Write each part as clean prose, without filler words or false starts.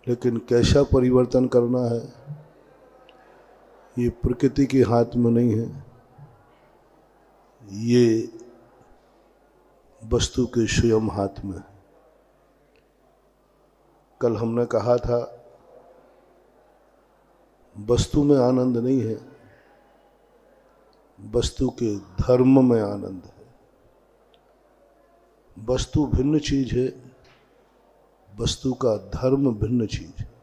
लेकिन कैसा परिवर्तन करना है ये प्रकृति के हाथ में नहीं है, ये वस्तु के स्वयं हाथ में है। कल हमने कहा था वस्तु में आनंद नहीं है, वस्तु के धर्म में आनंद है। वस्तु भिन्न चीज है, वस्तु का धर्म भिन्न चीज है।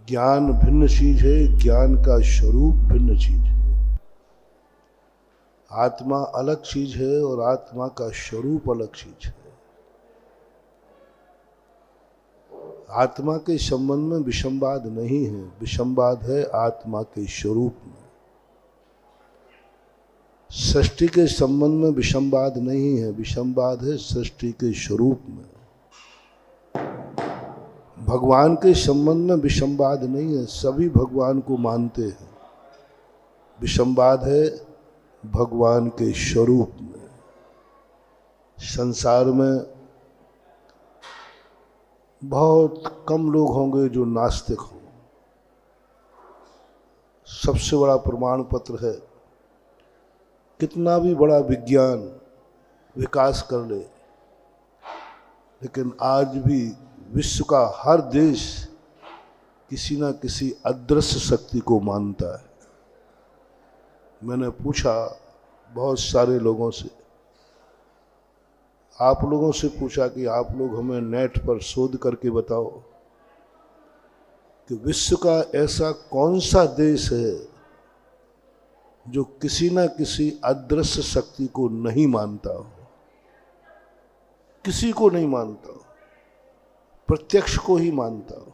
ज्ञान भिन्न चीज है, ज्ञान का स्वरूप भिन्न चीज है। आत्मा अलग चीज है और आत्मा का स्वरूप अलग चीज है। आत्मा के संबंध में विषमवाद नहीं है, विषमवाद है आत्मा के स्वरूप में। सृष्टि के संबंध में विषमवाद नहीं है, विषमवाद है सृष्टि के स्वरूप में। भगवान के संबंध में विषमवाद नहीं है, सभी भगवान को मानते हैं। विषमवाद है भगवान के स्वरूप में। संसार में बहुत कम लोग होंगे जो नास्तिक हों। सबसे बड़ा प्रमाण पत्र है, कितना भी बड़ा विज्ञान विकास कर ले, लेकिन आज भी विश्व का हर देश किसी न किसी अदृश्य शक्ति को मानता है। मैंने पूछा बहुत सारे लोगों से, आप लोगों से पूछा कि आप लोग हमें नेट पर शोध करके बताओ कि विश्व का ऐसा कौन सा देश है जो किसी न किसी अदृश्य शक्ति को नहीं मानता हो। किसी को नहीं मानता हो, प्रत्यक्ष को ही मानता हो।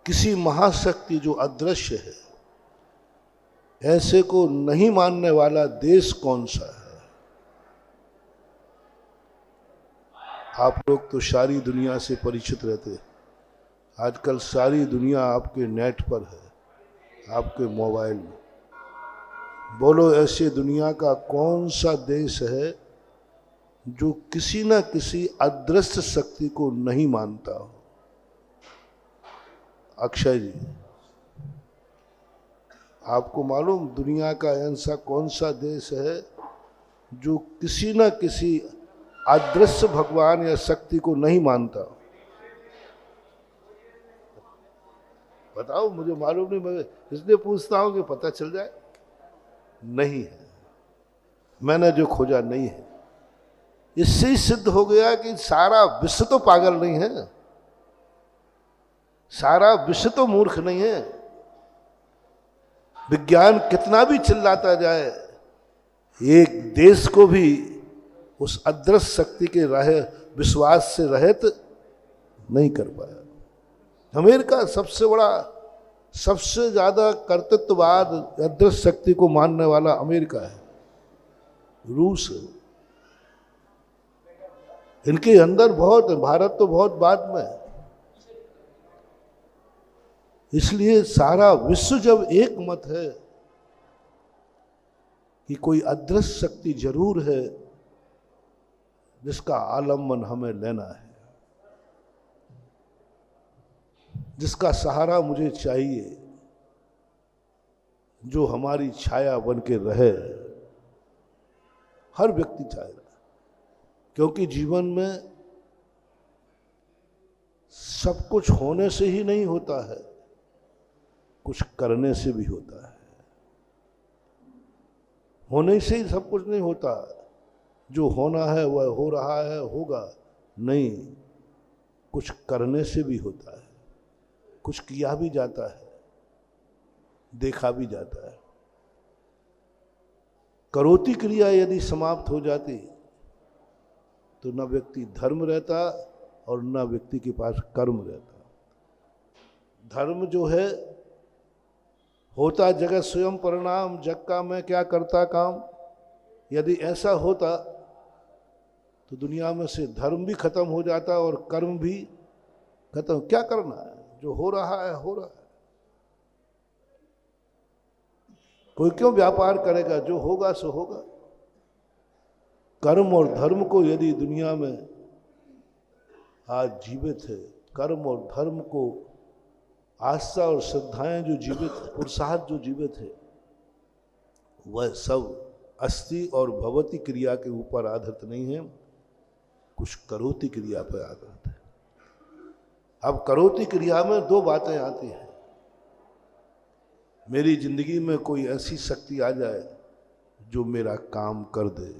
किसी महाशक्ति जो अदृश्य है, ऐसे को नहीं मानने वाला देश कौन सा है? आप लोग तो सारी दुनिया से परिचित रहते हैं। आजकल सारी दुनिया आपके नेट पर है, आपके मोबाइल में। बोलो ऐसे दुनिया का कौन सा देश है जो किसी न किसी अदृश्य शक्ति को नहीं मानता हो? अक्षय जी, आपको मालूम दुनिया का ऐसा कौन सा देश है जो किसी न किसी अदृश्य भगवान या शक्ति को नहीं मानता? बताओ, मुझे मालूम नहीं, मैं इसलिए पूछता हूं कि पता चल जाए। नहीं है, मैंने जो खोजा नहीं है। इससे ही सिद्ध हो गया कि सारा विश्व तो पागल नहीं है, सारा विश्व तो मूर्ख नहीं है। विज्ञान कितना भी चिल्लाता जाए, एक देश को भी उस अदृश्य शक्ति के विश्वास से रहित नहीं कर पाया। अमेरिका सबसे बड़ा, सबसे ज्यादा कर्तृत्ववाद अदृश्य शक्ति को मानने वाला अमेरिका है, रूस है। इनके अंदर बहुत है, भारत तो बहुत बाद में है। इसलिए सारा विश्व जब एक मत है कि कोई अदृश्य शक्ति जरूर है जिसका आलम्बन हमें लेना है, जिसका सहारा मुझे चाहिए, जो हमारी छाया बन के रहे, हर व्यक्ति चाहेगा। क्योंकि जीवन में सब कुछ होने से ही नहीं होता है, कुछ करने से भी होता है। होने से ही सब कुछ नहीं होता, जो होना है वह हो रहा है, होगा नहीं, कुछ करने से भी होता है। कुछ किया भी जाता है, देखा भी जाता है। करोति क्रिया यदि समाप्त हो जाती तो न व्यक्ति धर्म रहता और न व्यक्ति के पास कर्म रहता। धर्म जो है, होता जगत स्वयं परिणाम, जग का मैं क्या करता काम। यदि ऐसा होता तो दुनिया में से धर्म भी खत्म हो जाता और कर्म भी खत्म। क्या करना है? जो हो रहा है हो रहा है। कोई क्यों व्यापार करेगा? जो होगा सो होगा। कर्म और धर्म को यदि दुनिया में आज जीवित है, कर्म और धर्म को आस्था और श्रद्धाएं जो जीवित, पुरुषार्थ जो जीवित है, वह सब अस्ति और भवती क्रिया के ऊपर आधारित नहीं है, कुछ करोति क्रिया पर आधारित है। अब करोति क्रिया में दो बातें आती हैं। मेरी जिंदगी में कोई ऐसी शक्ति आ जाए जो मेरा काम कर दे,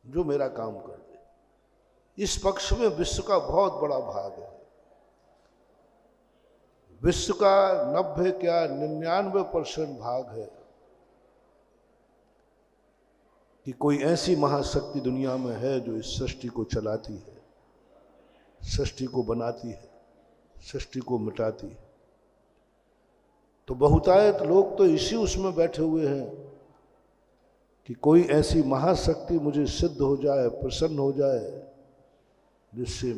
जो मेरा काम कर दे। इस पक्ष में विश्व का बहुत बड़ा भाग है। विश्व का 90 क्या 99% भाग है कि कोई ऐसी महाशक्ति दुनिया में है जो इस सृष्टि को चलाती है, सृष्टि को बनाती है, सृष्टि को मिटाती है। तो बहुतायत लोग तो इसी उसमें बैठे हुए हैं कि कोई ऐसी महाशक्ति मुझे सिद्ध हो जाए, प्रसन्न हो जाए, जिससे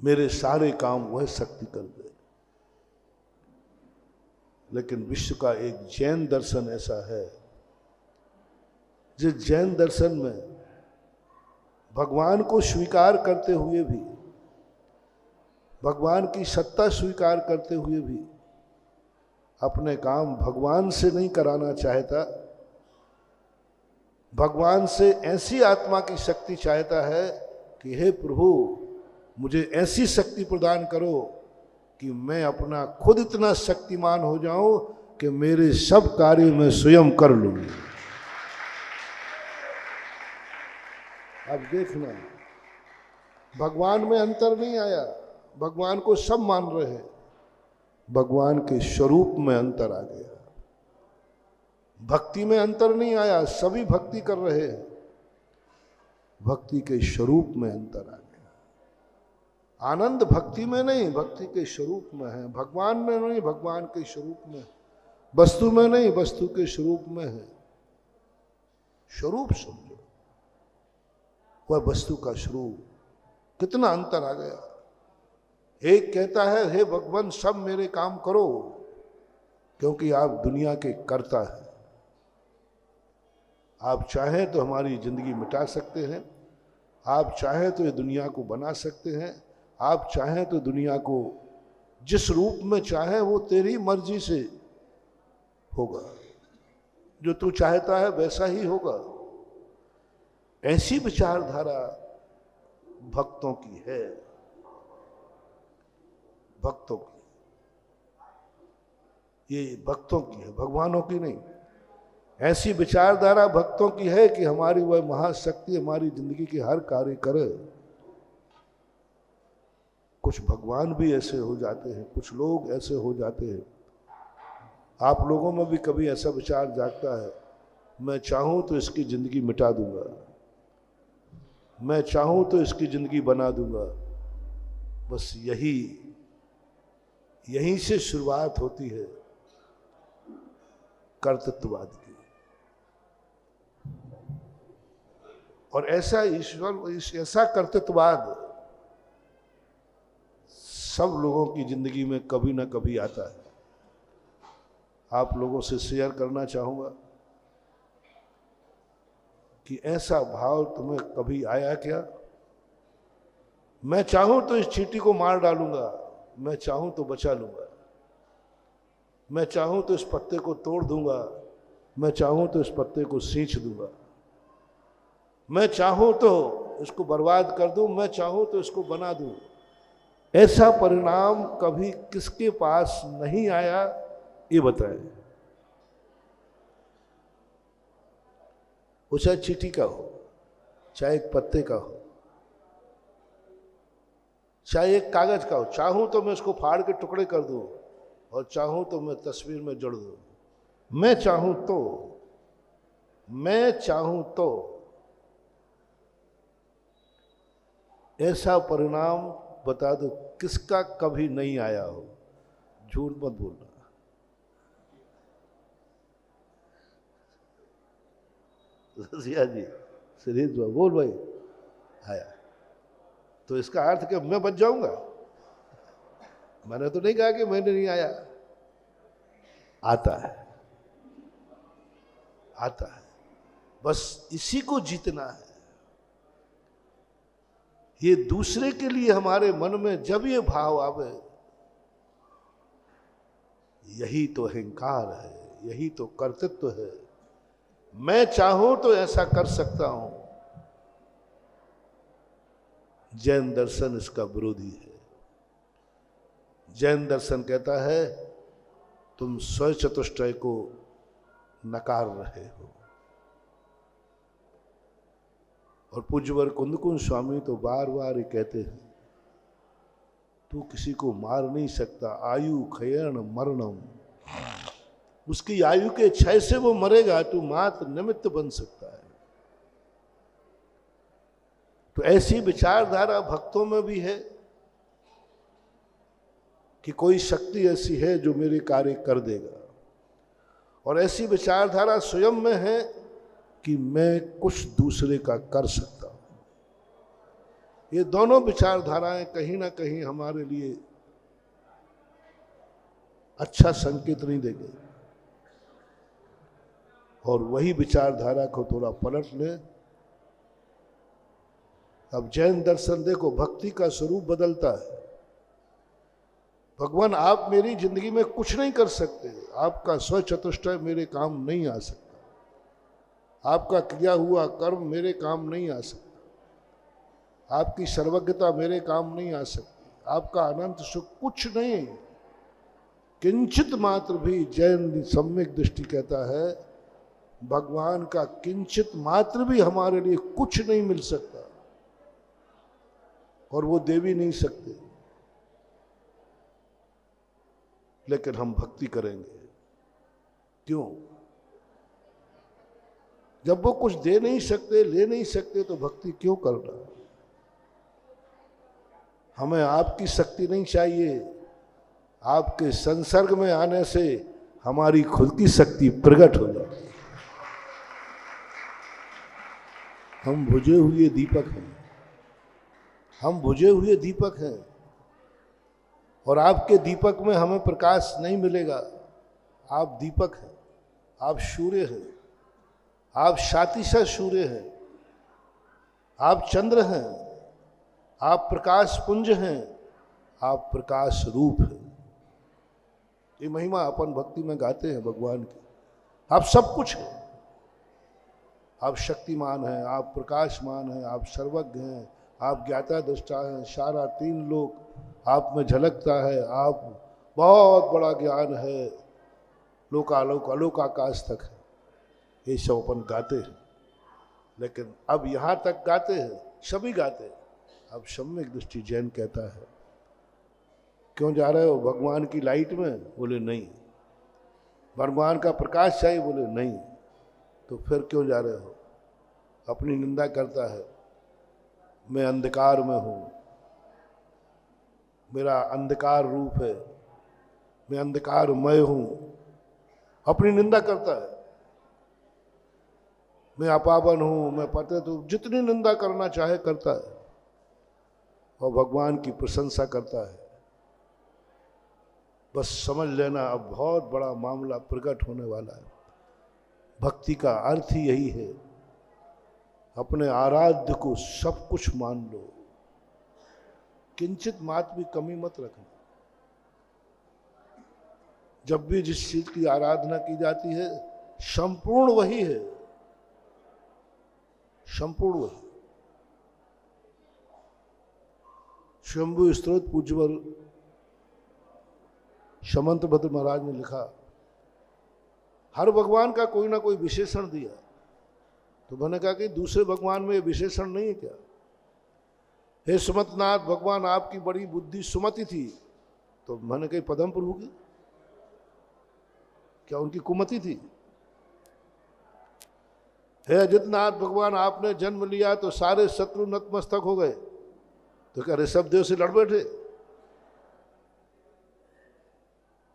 मेरे सारे काम वह शक्ति कर दे। लेकिन विश्व का एक जैन दर्शन ऐसा है, जिस जैन दर्शन में भगवान को स्वीकार करते हुए भी, भगवान की सत्ता स्वीकार करते हुए भी अपने काम भगवान से नहीं कराना चाहता, भगवान से ऐसी आत्मा की शक्ति चाहता है कि हे प्रभु, मुझे ऐसी शक्ति प्रदान करो कि मैं अपना खुद इतना शक्तिमान हो जाऊं कि मेरे सब कार्य मैं स्वयं कर लूं। अब देखना, भगवान में अंतर नहीं आया, भगवान को सब मान रहे हैं, भगवान के स्वरूप में अंतर आ गया। भक्ति में अंतर नहीं आया, सभी भक्ति कर रहे हैं, भक्ति के स्वरूप में अंतर आ गया। आनंद भक्ति में नहीं, भक्ति के स्वरूप में है। भगवान में नहीं, भगवान के स्वरूप में। वस्तु में नहीं, वस्तु के स्वरूप में है। स्वरूप समझो, वह वस्तु का स्वरूप। कितना अंतर आ गया। एक कहता है हे भगवान सब मेरे काम करो, क्योंकि आप दुनिया के कर्ता हैं। आप चाहें तो हमारी जिंदगी मिटा सकते हैं, आप चाहें तो ये दुनिया को बना सकते हैं, आप चाहें तो दुनिया को जिस रूप में चाहे वो तेरी मर्जी से होगा, जो तू चाहता है वैसा ही होगा। ऐसी विचारधारा भक्तों की है, भक्तों की, ये भक्तों की है, भगवानों की नहीं। ऐसी विचारधारा भक्तों की है कि हमारी वह महाशक्ति हमारी जिंदगी के हर कार्य करे। कुछ भगवान भी ऐसे हो जाते हैं, कुछ लोग ऐसे हो जाते हैं। आप लोगों में भी कभी ऐसा विचार जागता है, मैं चाहूं तो इसकी जिंदगी मिटा दूंगा, मैं चाहूं तो इसकी जिंदगी बना दूंगा। बस यहीं से शुरुआत होती है कर्तृत्ववाद की। और ऐसा कर्तृत्ववाद सब लोगों की जिंदगी में कभी ना कभी आता है। आप लोगों से शेयर करना चाहूंगा कि ऐसा भाव तुम्हें कभी आया क्या? मैं चाहूं तो इस चींटी को मार डालूंगा, मैं चाहूं तो बचा लूंगा, मैं चाहूं तो इस पत्ते को तोड़ दूंगा, मैं चाहूं तो इस पत्ते को सींच दूंगा, मैं चाहूं तो इसको बर्बाद कर दूं, मैं चाहूं तो इसको बना दूं। ऐसा परिणाम कभी किसके पास नहीं आया, ये बताएं। वो चाहे चींटी का हो, चाहे एक पत्ते का हो, चाहे एक कागज का हो। चाहूं तो मैं इसको फाड़ के टुकड़े कर दूं और चाहूं तो मैं तस्वीर में जोड़ दूं। मैं चाहूं तो ऐसा परिणाम बता दो किसका कभी नहीं आया हो। झूठ मत बोलना। रसिया जी, श्रीज बोल भाई, आया तो इसका अर्थ कि मैं बच जाऊंगा? मैंने तो नहीं कहा कि मैंने नहीं आया। आता है, आता है। बस इसी को जीतना है। ये दूसरे के लिए हमारे मन में जब ये भाव आवे, यही तो अहंकार है, यही तो कर्तृत्व है। मैं चाहूं तो ऐसा कर सकता हूं। जैन दर्शन इसका विरोधी है। जैन दर्शन कहता है तुम स्वचतुष्टय को नकार रहे हो। और पूज्यवर कुंदकुंज स्वामी तो बार बार ये कहते हैं, तू किसी को मार नहीं सकता, आयु क्षयण मरणम। उसकी आयु के क्षय से वो मरेगा, तू मात्र निमित्त बन सकता है। तो ऐसी विचारधारा भक्तों में भी है कि कोई शक्ति ऐसी है जो मेरे कार्य कर देगा, और ऐसी विचारधारा स्वयं में है कि मैं कुछ दूसरे का कर सकता हूं। ये दोनों विचारधाराएं कहीं ना कहीं हमारे लिए अच्छा संकेत नहीं देंगे। और वही विचारधारा को थोड़ा पलट ले। अब जैन दर्शन देखो, भक्ति का स्वरूप बदलता है। भगवान आप मेरी जिंदगी में कुछ नहीं कर सकते, आपका स्वचतुष्टय मेरे काम नहीं आ सकता, आपका किया हुआ कर्म मेरे काम नहीं आ सकता, आपकी सर्वज्ञता मेरे काम नहीं आ सकती, आपका अनंत सुख कुछ नहीं, किंचित मात्र भी। जैन सम्यक दृष्टि कहता है भगवान का किंचित मात्र भी हमारे लिए कुछ नहीं मिल सकता, और वो दे भी नहीं सकते। लेकिन हम भक्ति करेंगे क्यों? जब वो कुछ दे नहीं सकते, ले नहीं सकते, तो भक्ति क्यों करना? हमें आपकी शक्ति नहीं चाहिए, आपके संसर्ग में आने से हमारी खुद की शक्ति प्रकट हो जाती है। हम बुझे हुए दीपक हैं, हम बुझे हुए दीपक हैं, और आपके दीपक में हमें प्रकाश नहीं मिलेगा। आप दीपक हैं, आप सूर्य हैं, आप शातिशा सूर्य हैं, आप चंद्र हैं, आप प्रकाश पुंज हैं, आप प्रकाश रूप हैं। ये महिमा अपन भक्ति में गाते हैं भगवान की। आप सब कुछ हैं, आप शक्तिमान हैं, आप प्रकाशमान हैं, आप सर्वज्ञ हैं, आप ज्ञाता दृष्टा हैं, सारा तीन लोक आप में झलकता है, आप बहुत बड़ा ज्ञान है, लोकालोक अलोक आकाश तक है। ये सब अपन गाते हैं। लेकिन अब यहाँ तक गाते हैं, सभी गाते हैं। अब सम्यक दृष्टि जैन कहता है क्यों जा रहे हो भगवान की लाइट में? बोले नहीं। भगवान का प्रकाश चाहिए? बोले नहीं। तो फिर क्यों जा रहे हो? अपनी निंदा करता है, मैं अंधकार में हूँ, मेरा अंधकार रूप है, मैं अंधकारमय हूँ, अपनी निंदा करता है। मैं अपावन हूँ, मैं पतित हूँ, जितनी निंदा करना चाहे करता है, और भगवान की प्रशंसा करता है। बस समझ लेना अब बहुत बड़ा मामला प्रकट होने वाला है। भक्ति का अर्थ ही यही है, अपने आराध्य को सब कुछ मान लो, किंचित मात्र भी कमी मत रखना। जब भी जिस चीज की आराधना की जाती है, संपूर्ण वही है, संपूर्ण वही। शंभु स्तोत्र पूज्यवर समंत भद्र महाराज ने लिखा, हर भगवान का कोई ना कोई विशेषण दिया। तो मैंने कहा कि दूसरे भगवान में विशेषण नहीं है क्या? हे सुमतनाथ, भगवान आपकी बड़ी बुद्धि सुमति थी। तो मैंने कही पदम प्रभु की क्या उनकी कुमति थी? हे अजितनाथ, भगवान आपने जन्म लिया तो सारे शत्रु नतमस्तक हो गए। तो क्या ऋषभ देव से लड़ बैठे?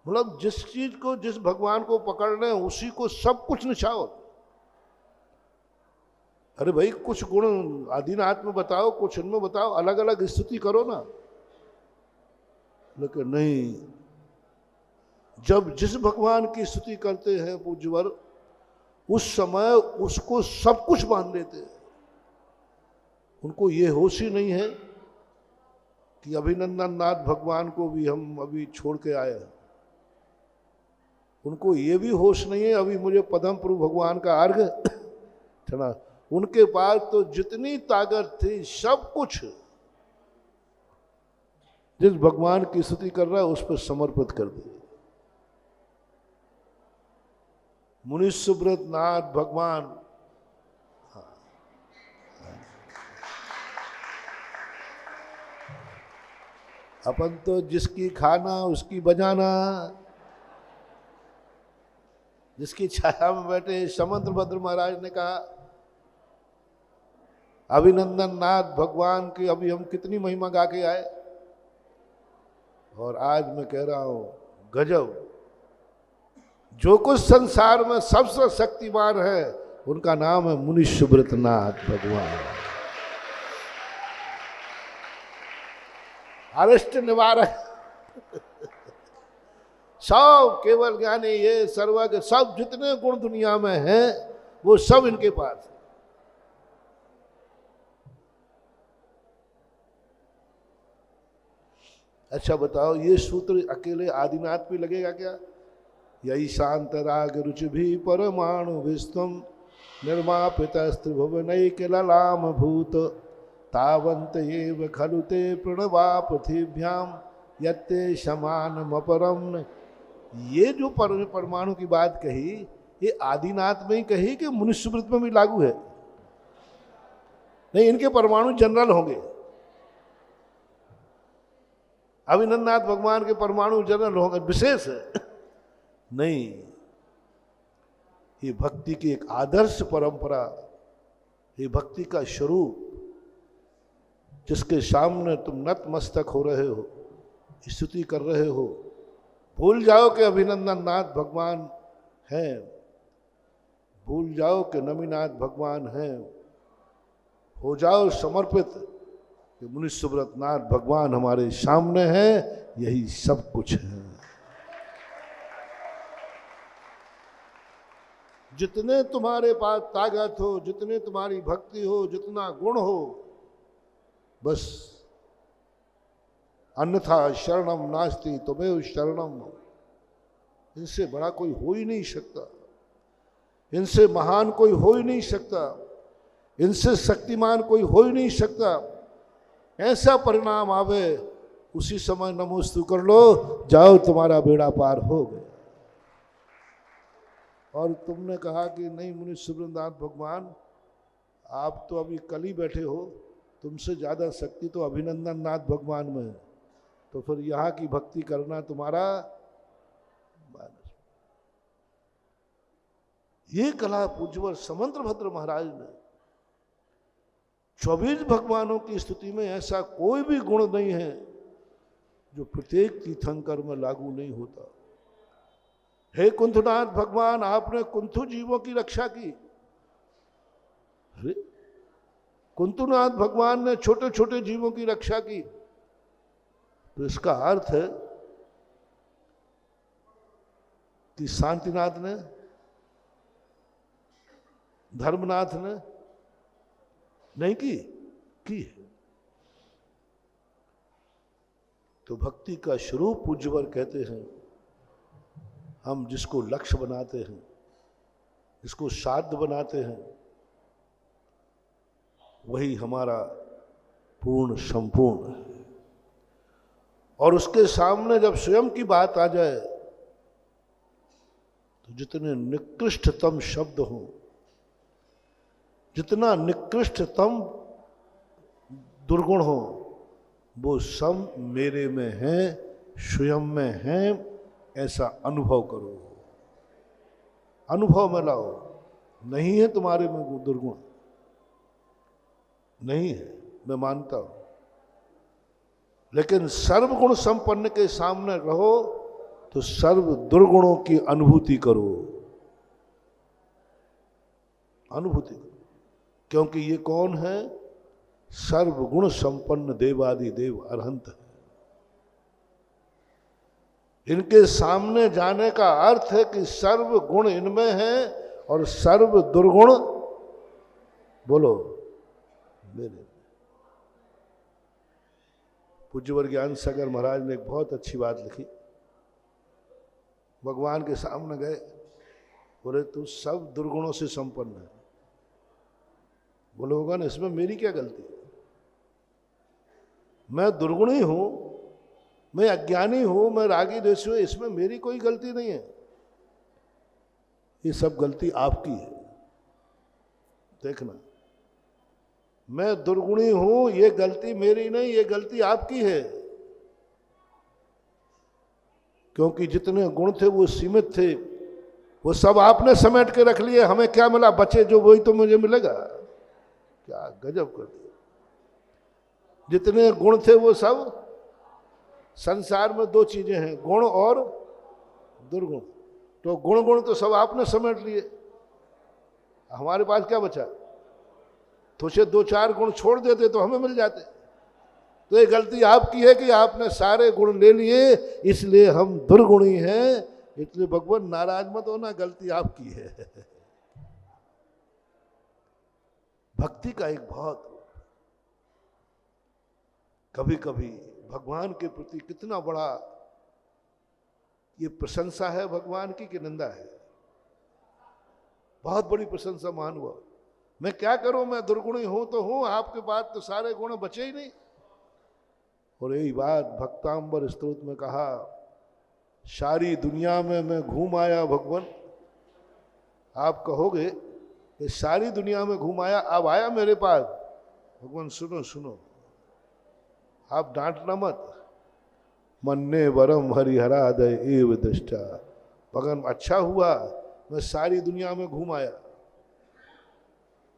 मतलब जिस चीज को, जिस भगवान को पकड़ना है उसी को सब कुछ निछाओ। अरे भाई कुछ गुण आदिनाथ में बताओ, कुछ इनमें बताओ, अलग अलग स्तुति करो ना। लेकिन नहीं, जब जिस भगवान की स्तुति करते हैं पूज्यवर, उस समय उसको सब कुछ मान लेते। उनको ये होश ही नहीं है कि अभिनंदन नाथ भगवान को भी हम अभी छोड़ के आए। उनको ये भी होश नहीं है अभी मुझे पद्म प्रभु भगवान का अर्घ चढ़ा। उनके पास तो जितनी ताकत थी सब कुछ जिस भगवान की स्तुति कर रहा है उस पर समर्पित कर दिए। मुनि सुब्रत नाथ भगवान, अपन तो जिसकी खाना उसकी बजाना, जिसकी छाया में बैठे समंत भद्र महाराज ने कहा अभिनंदन नाथ भगवान की अभी हम कितनी महिमा गा के आए, और आज मैं कह रहा हूं गजब। जो कुछ संसार में सबसे शक्तिमान है उनका नाम है मुनि सुब्रत नाथ भगवान। अरिष्ट निवारक सब केवल ज्ञानी, ये सर्वज्ञ, सब जितने गुण दुनिया में हैं वो सब इनके पास है। अच्छा बताओ ये सूत्र अकेले आदिनाथ पे लगेगा क्या? यही शांत राग रुचि भी परमाणु विस्तम निर्मापित स्त्रिभुवनैक ललाम भूत तावंत एव खलुते प्रणवा पृथिव्याम यत्ते समान अपरम। ये जो परमाणु की बात कही ये आदिनाथ में ही कही कि मुनिस्मृत में भी लागू है? नहीं, इनके परमाणु जनरल होंगे। अभिनंदनाथ भगवान के परमाणु जनरल होंगे, विशेष है नहीं। ये भक्ति की एक आदर्श परंपरा, ये भक्ति का स्वरूप जिसके सामने तुम नतमस्तक हो रहे हो, स्तुति कर रहे हो। भूल जाओ कि अभिनंदन नाथ भगवान हैं, भूल जाओ कि नमीनाथ भगवान हैं, हो जाओ समर्पित कि मुनि सुब्रत नाथ भगवान हमारे सामने हैं, यही सब कुछ है। जितने तुम्हारे पास ताकत हो, जितने तुम्हारी भक्ति हो, जितना गुण हो, बस अन्यथा शरणम नास्ति तुम्हें शरणम। इनसे बड़ा कोई हो ही नहीं सकता, इनसे महान कोई हो ही नहीं सकता, इनसे शक्तिमान कोई हो ही नहीं सकता। ऐसा परिणाम आवे उसी समय नमोस्तु कर लो, जाओ तुम्हारा बेड़ा पार हो गया। और तुमने कहा कि नहीं मुनि सुब्रत नाथ भगवान आप तो अभी कल ही बैठे हो, तुमसे ज़्यादा शक्ति तो अभिनंदन नाथ भगवान में है, तो फिर यहाँ की भक्ति करना तुम्हारा मानस। ये कला पूज्यवर समंत भद्र महाराज ने 24 भगवानों की स्तुति में ऐसा कोई भी गुण नहीं है जो प्रत्येक तीर्थंकर में लागू नहीं होता। हे कुंथनाथ भगवान, आपने कुंथु जीवों की रक्षा की। अरे कुंथनाथ भगवान ने छोटे छोटे जीवों की रक्षा की, तो इसका अर्थ है कि शांतिनाथ ने, धर्मनाथ ने नहीं की है। तो भक्ति का स्वरूप पूज्यवर कहते हैं, हम जिसको लक्ष्य बनाते हैं, जिसको साध्य बनाते हैं, वही हमारा पूर्ण संपूर्ण है। और उसके सामने जब स्वयं की बात आ जाए तो जितने निकृष्टतम शब्द हों, जितना निकृष्टतम दुर्गुण हो, वो सब मेरे में है, स्वयं में है, ऐसा अनुभव करो, अनुभव में लाओ। नहीं है तुम्हारे में दुर्गुण, नहीं है, मैं मानता हूं, लेकिन सर्वगुण संपन्न के सामने रहो तो सर्व दुर्गुणों की अनुभूति करो, अनुभूति करो। क्योंकि ये कौन है? सर्वगुण संपन्न देवादि देव अरहंत है। इनके सामने जाने का अर्थ है कि सर्व गुण इनमें है और सर्व दुर्गुण बोलो मेरे। पूज्यवर ज्ञान सागर महाराज ने एक बहुत अच्छी बात लिखी। भगवान के सामने गए, बोले तू सब दुर्गुणों से संपन्न है। बोले भगवान इसमें मेरी क्या गलती है? मैं दुर्गुणी हूं, मैं अज्ञानी हूं, मैं रागी द्वेषी हूं, इसमें मेरी कोई गलती नहीं है। ये सब गलती आपकी है। देखना, मैं दुर्गुणी हूं, ये गलती मेरी नहीं, ये गलती आपकी है। क्योंकि जितने गुण थे वो सीमित थे, वो सब आपने समेट के रख लिए। हमें क्या मिला? बचे जो वही तो मुझे मिलेगा। क्या गजब कर दिया। जितने गुण थे वो सब, संसार में दो चीजें हैं, गुण और दुर्गुण। तो गुण तो सब आपने समेट लिए, हमारे पास क्या बचा? तो उसे दो चार गुण छोड़ देते तो हमें मिल जाते। तो ये गलती आपकी है कि आपने सारे गुण ले लिए, इसलिए हम दुर्गुणी हैं। इसलिए भगवान नाराज मत होना, गलती आपकी है। भक्ति का एक बहुत, कभी कभी भगवान के प्रति कितना बड़ा ये प्रशंसा है भगवान की कि निंदा है। बहुत बड़ी प्रशंसा मान हुआ। मैं क्या करूं, मैं दुर्गुणी हूं तो हूं, आपके पास तो सारे गुण बचे ही नहीं। और यही बात भक्तांबर स्तोत्र में कहा, सारी दुनिया में मैं घूम आया भगवान। आप कहोगे कि सारी दुनिया में घूम आया, अब आया मेरे पास। भगवान सुनो सुनो, आप डांटना मत। मन्ने वरम हरिहरादय एव दृष्टा। भगवान अच्छा हुआ मैं सारी दुनिया में घूम आया।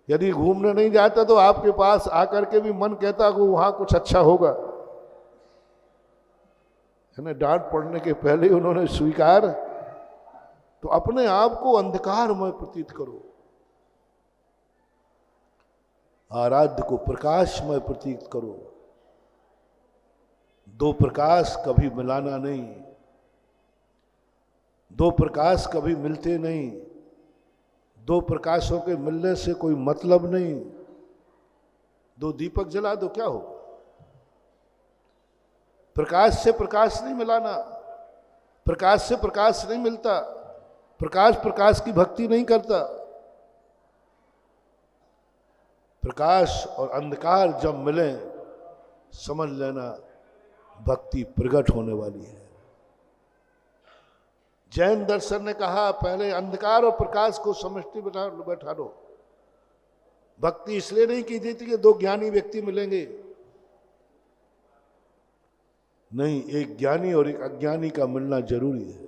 यदि घूमने नहीं जाता तो आपके पास आकर के भी मन कहता कि वहां कुछ अच्छा होगा। है ना, डांट पड़ने के पहले ही उन्होंने स्वीकार। तो अपने आप को अंधकारमय प्रतीत करो, आराध्य को प्रकाशमय प्रतीत करो। दो प्रकाश कभी मिलाना नहीं, दो प्रकाश कभी मिलते नहीं, दो प्रकाशों के मिलने से कोई मतलब नहीं। दो दीपक जला दो, क्या होगा? प्रकाश से प्रकाश नहीं मिलाना, प्रकाश से प्रकाश नहीं मिलता, प्रकाश प्रकाश की भक्ति नहीं करता। प्रकाश और अंधकार जब मिले, समझ लेना भक्ति प्रकट होने वाली है। जैन दर्शन ने कहा पहले अंधकार और प्रकाश को समष्टि बैठा लो। भक्ति इसलिए नहीं की जाती कि दो ज्ञानी व्यक्ति मिलेंगे, नहीं, एक ज्ञानी और एक अज्ञानी का मिलना जरूरी है।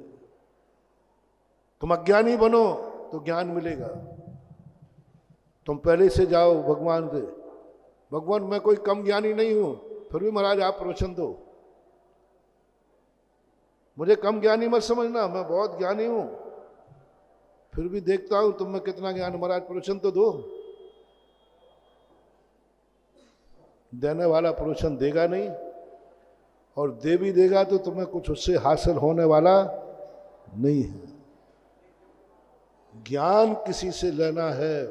तुम अज्ञानी बनो तो ज्ञान मिलेगा। तुम पहले से जाओ भगवान से, भगवान मैं कोई कम ज्ञानी नहीं हूं, फिर भी महाराज आप प्रवचन दो। मुझे कम ज्ञानी मत समझना, मैं बहुत ज्ञानी हूं, फिर भी देखता हूं तुम में कितना ज्ञान, महाराज प्रवचन तो दो। देने वाला प्रवचन देगा नहीं, और दे भी देगा तो तुम्हें कुछ उससे हासिल होने वाला नहीं है। ज्ञान किसी से लेना है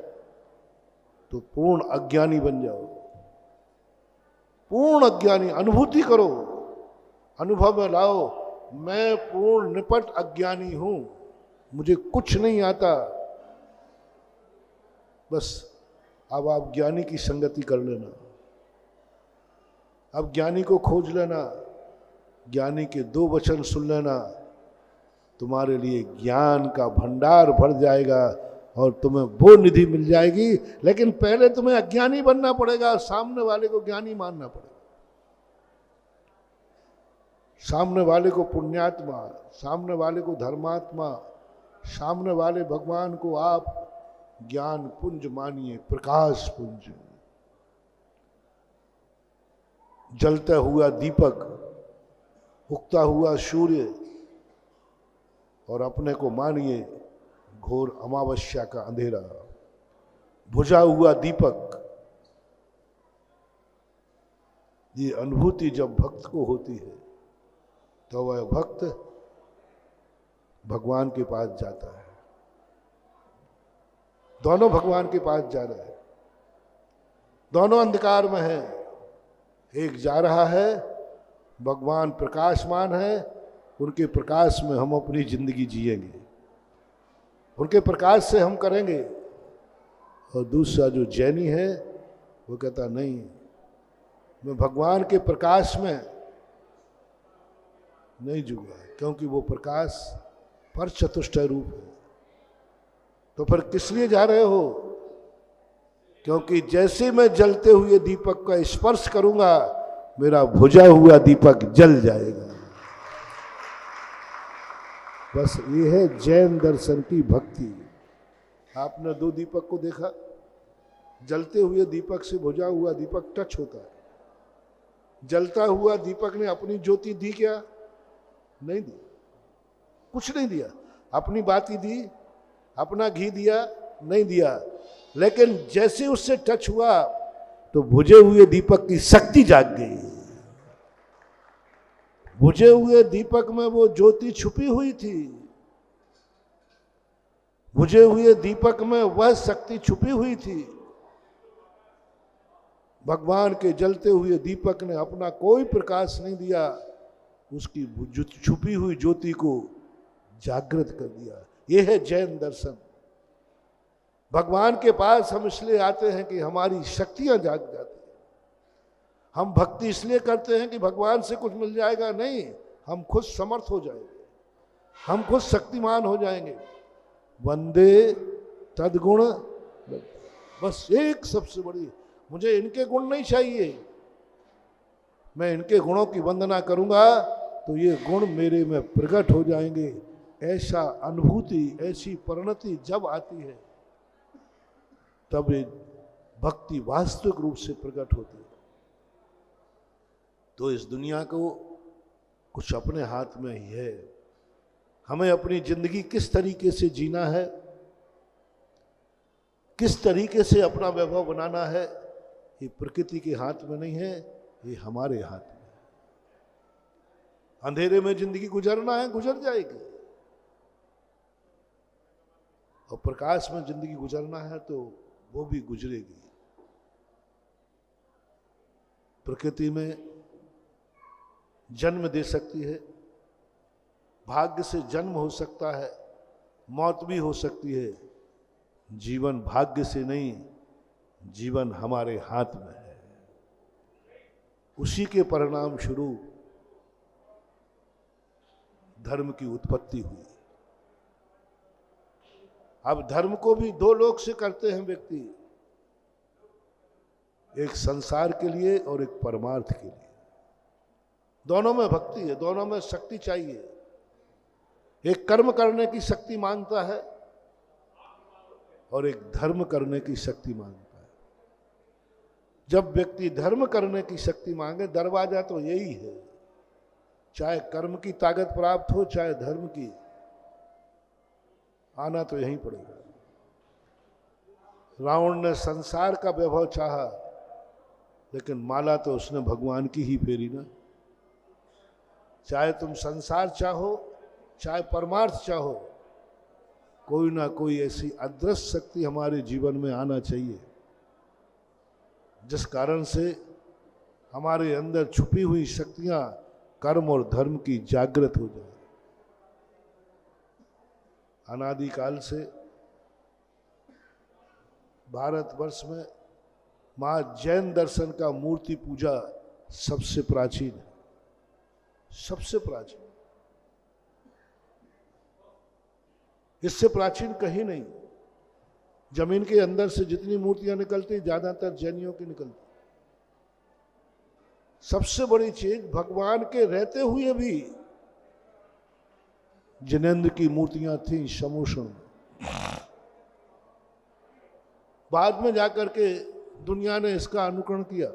तो पूर्ण अज्ञानी बन जाओ। पूर्ण अज्ञानी, अनुभूति करो, अनुभव में लाओ, मैं पूर्ण निपट अज्ञानी हूं, मुझे कुछ नहीं आता। बस अब आप ज्ञानी की संगति कर लेना, अब ज्ञानी को खोज लेना, ज्ञानी के दो वचन सुन लेना, तुम्हारे लिए ज्ञान का भंडार भर जाएगा और तुम्हें वो निधि मिल जाएगी। लेकिन पहले तुम्हें अज्ञानी बनना पड़ेगा, सामने वाले को ज्ञानी मानना पड़ेगा। सामने वाले को पुण्यात्मा, सामने वाले को धर्मात्मा, सामने वाले भगवान को आप ज्ञान पुंज मानिए, प्रकाश पुंज। जलता हुआ दीपक, उगता हुआ सूर्य, और अपने को मानिए घोर अमावस्या का अंधेरा। बुझा हुआ दीपक, ये अनुभूति जब भक्त को होती है तो वह भक्त भगवान के पास जाता है। दोनों भगवान के पास जा रहे हैं, दोनों अंधकार में हैं। एक जा रहा है, भगवान प्रकाशमान है, उनके प्रकाश में हम अपनी जिंदगी जिएंगे, उनके प्रकाश से हम करेंगे। और दूसरा जो जैनी है वो कहता नहीं, मैं भगवान के प्रकाश में नहीं जुड़ा, क्योंकि वो प्रकाश पर चतुष्टय रूप है। तो फिर किस लिए जा रहे हो? क्योंकि जैसे मैं जलते हुए दीपक का स्पर्श करूंगा, मेरा बुझा हुआ दीपक जल जाएगा। बस ये है जैन दर्शन की भक्ति। आपने दो दीपक को देखा, जलते हुए दीपक से बुझा हुआ दीपक टच होता है। जलता हुआ दीपक ने अपनी ज्योति दी क्या? नहीं दी, कुछ नहीं दिया। अपनी बाती दी, अपना घी दिया? नहीं दिया। लेकिन जैसे उससे टच हुआ तो बुझे हुए दीपक की शक्ति जाग गई। बुझे हुए दीपक में वो ज्योति छुपी हुई थी, बुझे हुए दीपक में वह शक्ति छुपी हुई थी। भगवान के जलते हुए दीपक ने अपना कोई प्रकाश नहीं दिया, उसकी छुपी हुई ज्योति को जागृत कर दिया। यह है जैन दर्शन। भगवान के पास हम इसलिए आते हैं कि हमारी शक्तियां जाग जाती हैं। हम भक्ति इसलिए करते हैं कि भगवान से कुछ मिल जाएगा, नहीं, हम खुद समर्थ हो जाएंगे, हम खुद शक्तिमान हो जाएंगे। वंदे तद्गुण, बस एक सबसे बड़ी, मुझे इनके गुण नहीं चाहिए, मैं इनके गुणों की वंदना करूंगा तो ये गुण मेरे में प्रकट हो जाएंगे। ऐसा अनुभूति, ऐसी परिणति जब आती है तब ये भक्ति वास्तविक रूप से प्रकट होती है। तो इस दुनिया को कुछ अपने हाथ में ही है। हमें अपनी जिंदगी किस तरीके से जीना है, किस तरीके से अपना वैभव बनाना है, ये प्रकृति के हाथ में नहीं है, ये हमारे हाथ में है। अंधेरे में जिंदगी गुजरना है, गुजर जाएगी, और प्रकाश में जिंदगी गुजरना है तो वो भी गुजरेगी। प्रकृति में जन्म दे सकती है, भाग्य से जन्म हो सकता है, मौत भी हो सकती है। जीवन भाग्य से नहीं, जीवन हमारे हाथ में है। उसी के परिणाम स्वरूप धर्म की उत्पत्ति हुई। अब धर्म को भी दो लोग से करते हैं व्यक्ति, एक संसार के लिए और एक परमार्थ के लिए। दोनों में भक्ति है, दोनों में शक्ति चाहिए। एक कर्म करने की शक्ति मांगता है और एक धर्म करने की शक्ति मांगता है। जब व्यक्ति धर्म करने की शक्ति मांगे, दरवाजा तो यही है, चाहे कर्म की ताकत प्राप्त हो चाहे धर्म की, आना तो यहीं पड़ेगा। रावण ने संसार का वैभव चाहा, लेकिन माला तो उसने भगवान की ही फेरी ना। चाहे तुम संसार चाहो चाहे परमार्थ चाहो, कोई ना कोई ऐसी अदृश्य शक्ति हमारे जीवन में आना चाहिए जिस कारण से हमारे अंदर छुपी हुई शक्तियां कर्म और धर्म की जागृत हो जाए। अनादिकाल से भारतवर्ष में मां जैन दर्शन का मूर्ति पूजा सबसे प्राचीन है, सबसे प्राचीन, इससे प्राचीन कहीं नहीं। जमीन के अंदर से जितनी मूर्तियां निकलती ज्यादातर जैनियों की निकलती। सबसे बड़ी चीज, भगवान के रहते हुए भी जिनेंद्र की मूर्तियां थी समूषण। बाद में जाकर के दुनिया ने इसका अनुकरण किया।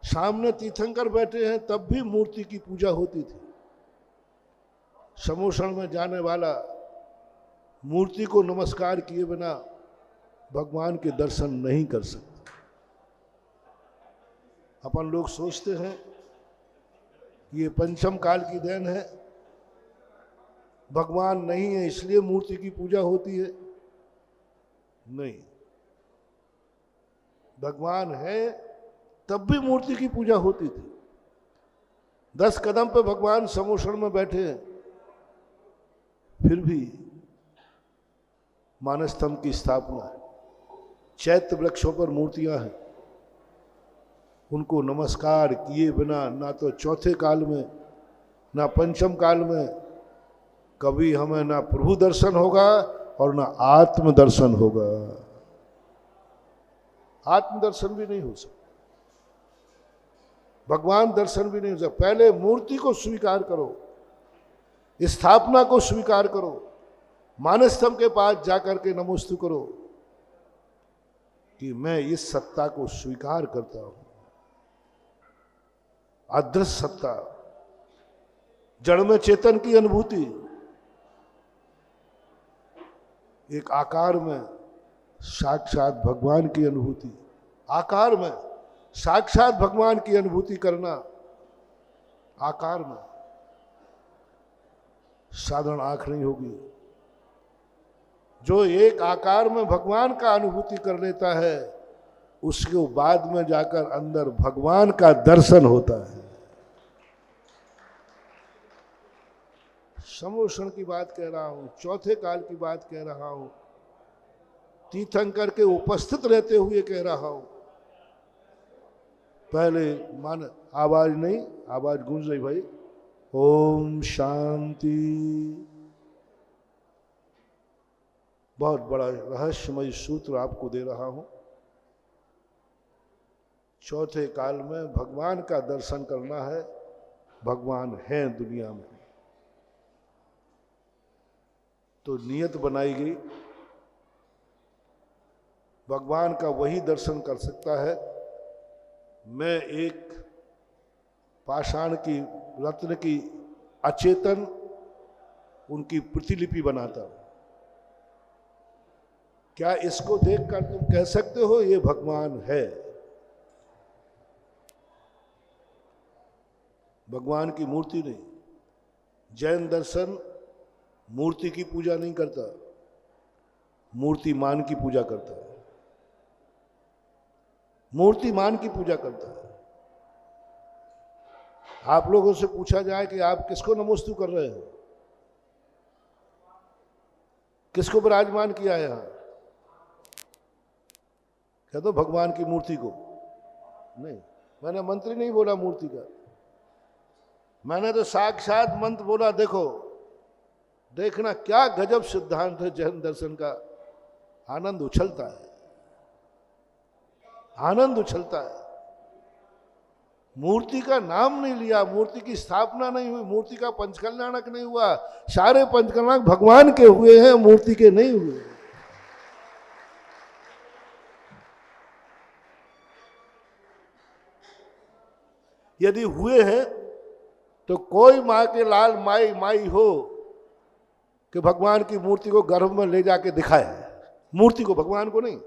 सामने तीर्थंकर बैठे हैं तब भी मूर्ति की पूजा होती थी। समूषण में जाने वाला मूर्ति को नमस्कार किए बिना भगवान के दर्शन नहीं कर सकता। अपन लोग सोचते हैं कि ये पंचम काल की देन है, भगवान नहीं है इसलिए मूर्ति की पूजा होती है। नहीं, भगवान है तब भी मूर्ति की पूजा होती थी। 10 कदम पे भगवान समोषण में बैठे हैं, फिर भी मानस्तंभ की स्थापना है, चैत्र वृक्षों पर मूर्तियां हैं, उनको नमस्कार किए बिना ना तो चौथे काल में ना पंचम काल में कभी हमें ना प्रभु दर्शन होगा और ना आत्म दर्शन होगा। आत्म दर्शन भी नहीं हो सकता, भगवान दर्शन भी नहीं हो सकता। पहले मूर्ति को स्वीकार करो, स्थापना को स्वीकार करो, मानस्तंभ के पास जाकर के नमोस्तु करो कि मैं इस सत्ता को स्वीकार करता हूं। अदृश्य सत्ता, जड़ में चेतन की अनुभूति, एक आकार में साक्षात भगवान की अनुभूति, आकार में साक्षात भगवान की अनुभूति करना, आकार में साधारण आंख नहीं होगी। जो एक आकार में भगवान का अनुभूति कर लेता है, उसके बाद में जाकर अंदर भगवान का दर्शन होता है। समोषण की बात कह रहा हूं, चौथे काल की बात कह रहा हूं, तीर्थंकर के उपस्थित रहते हुए कह रहा हूं। पहले मान आवाज नहीं, आवाज गूंज रही भाई। ओम शांति। बहुत बड़ा रहस्यमय सूत्र आपको दे रहा हूं। चौथे काल में भगवान का दर्शन करना है, भगवान है दुनिया में, तो नियत बनाई गई। भगवान का वही दर्शन कर सकता है। मैं एक पाषाण की, रत्न की अचेतन उनकी प्रतिलिपि बनाता हूं। क्या इसको देखकर तुम कह सकते हो ये भगवान है? भगवान की मूर्ति नहीं। जैन दर्शन मूर्ति की पूजा नहीं करता, मूर्तिमान की पूजा करता है। मूर्तिमान की पूजा करता है। आप लोगों से पूछा जाए कि आप किसको नमोस्तु कर रहे हैं, किसको विराजमान किया है यहां, क्या तो भगवान की मूर्ति को नहीं। मैंने मंत्री नहीं बोला मूर्ति का, मैंने तो साक्षात मंत्र बोला। देखो, देखना क्या गजब सिद्धांत है जैन दर्शन का। आनंद उछलता है, आनंद उछलता है। मूर्ति का नाम नहीं लिया, मूर्ति की स्थापना नहीं हुई, मूर्ति का पंचकल्याणक नहीं हुआ। सारे पंचकल्याणक भगवान के हुए हैं, मूर्ति के नहीं हुए। यदि हुए हैं तो कोई मां के लाल माई माई हो कि भगवान की मूर्ति को गर्भ में ले जाके दिखाए, मूर्ति को, भगवान को नहीं।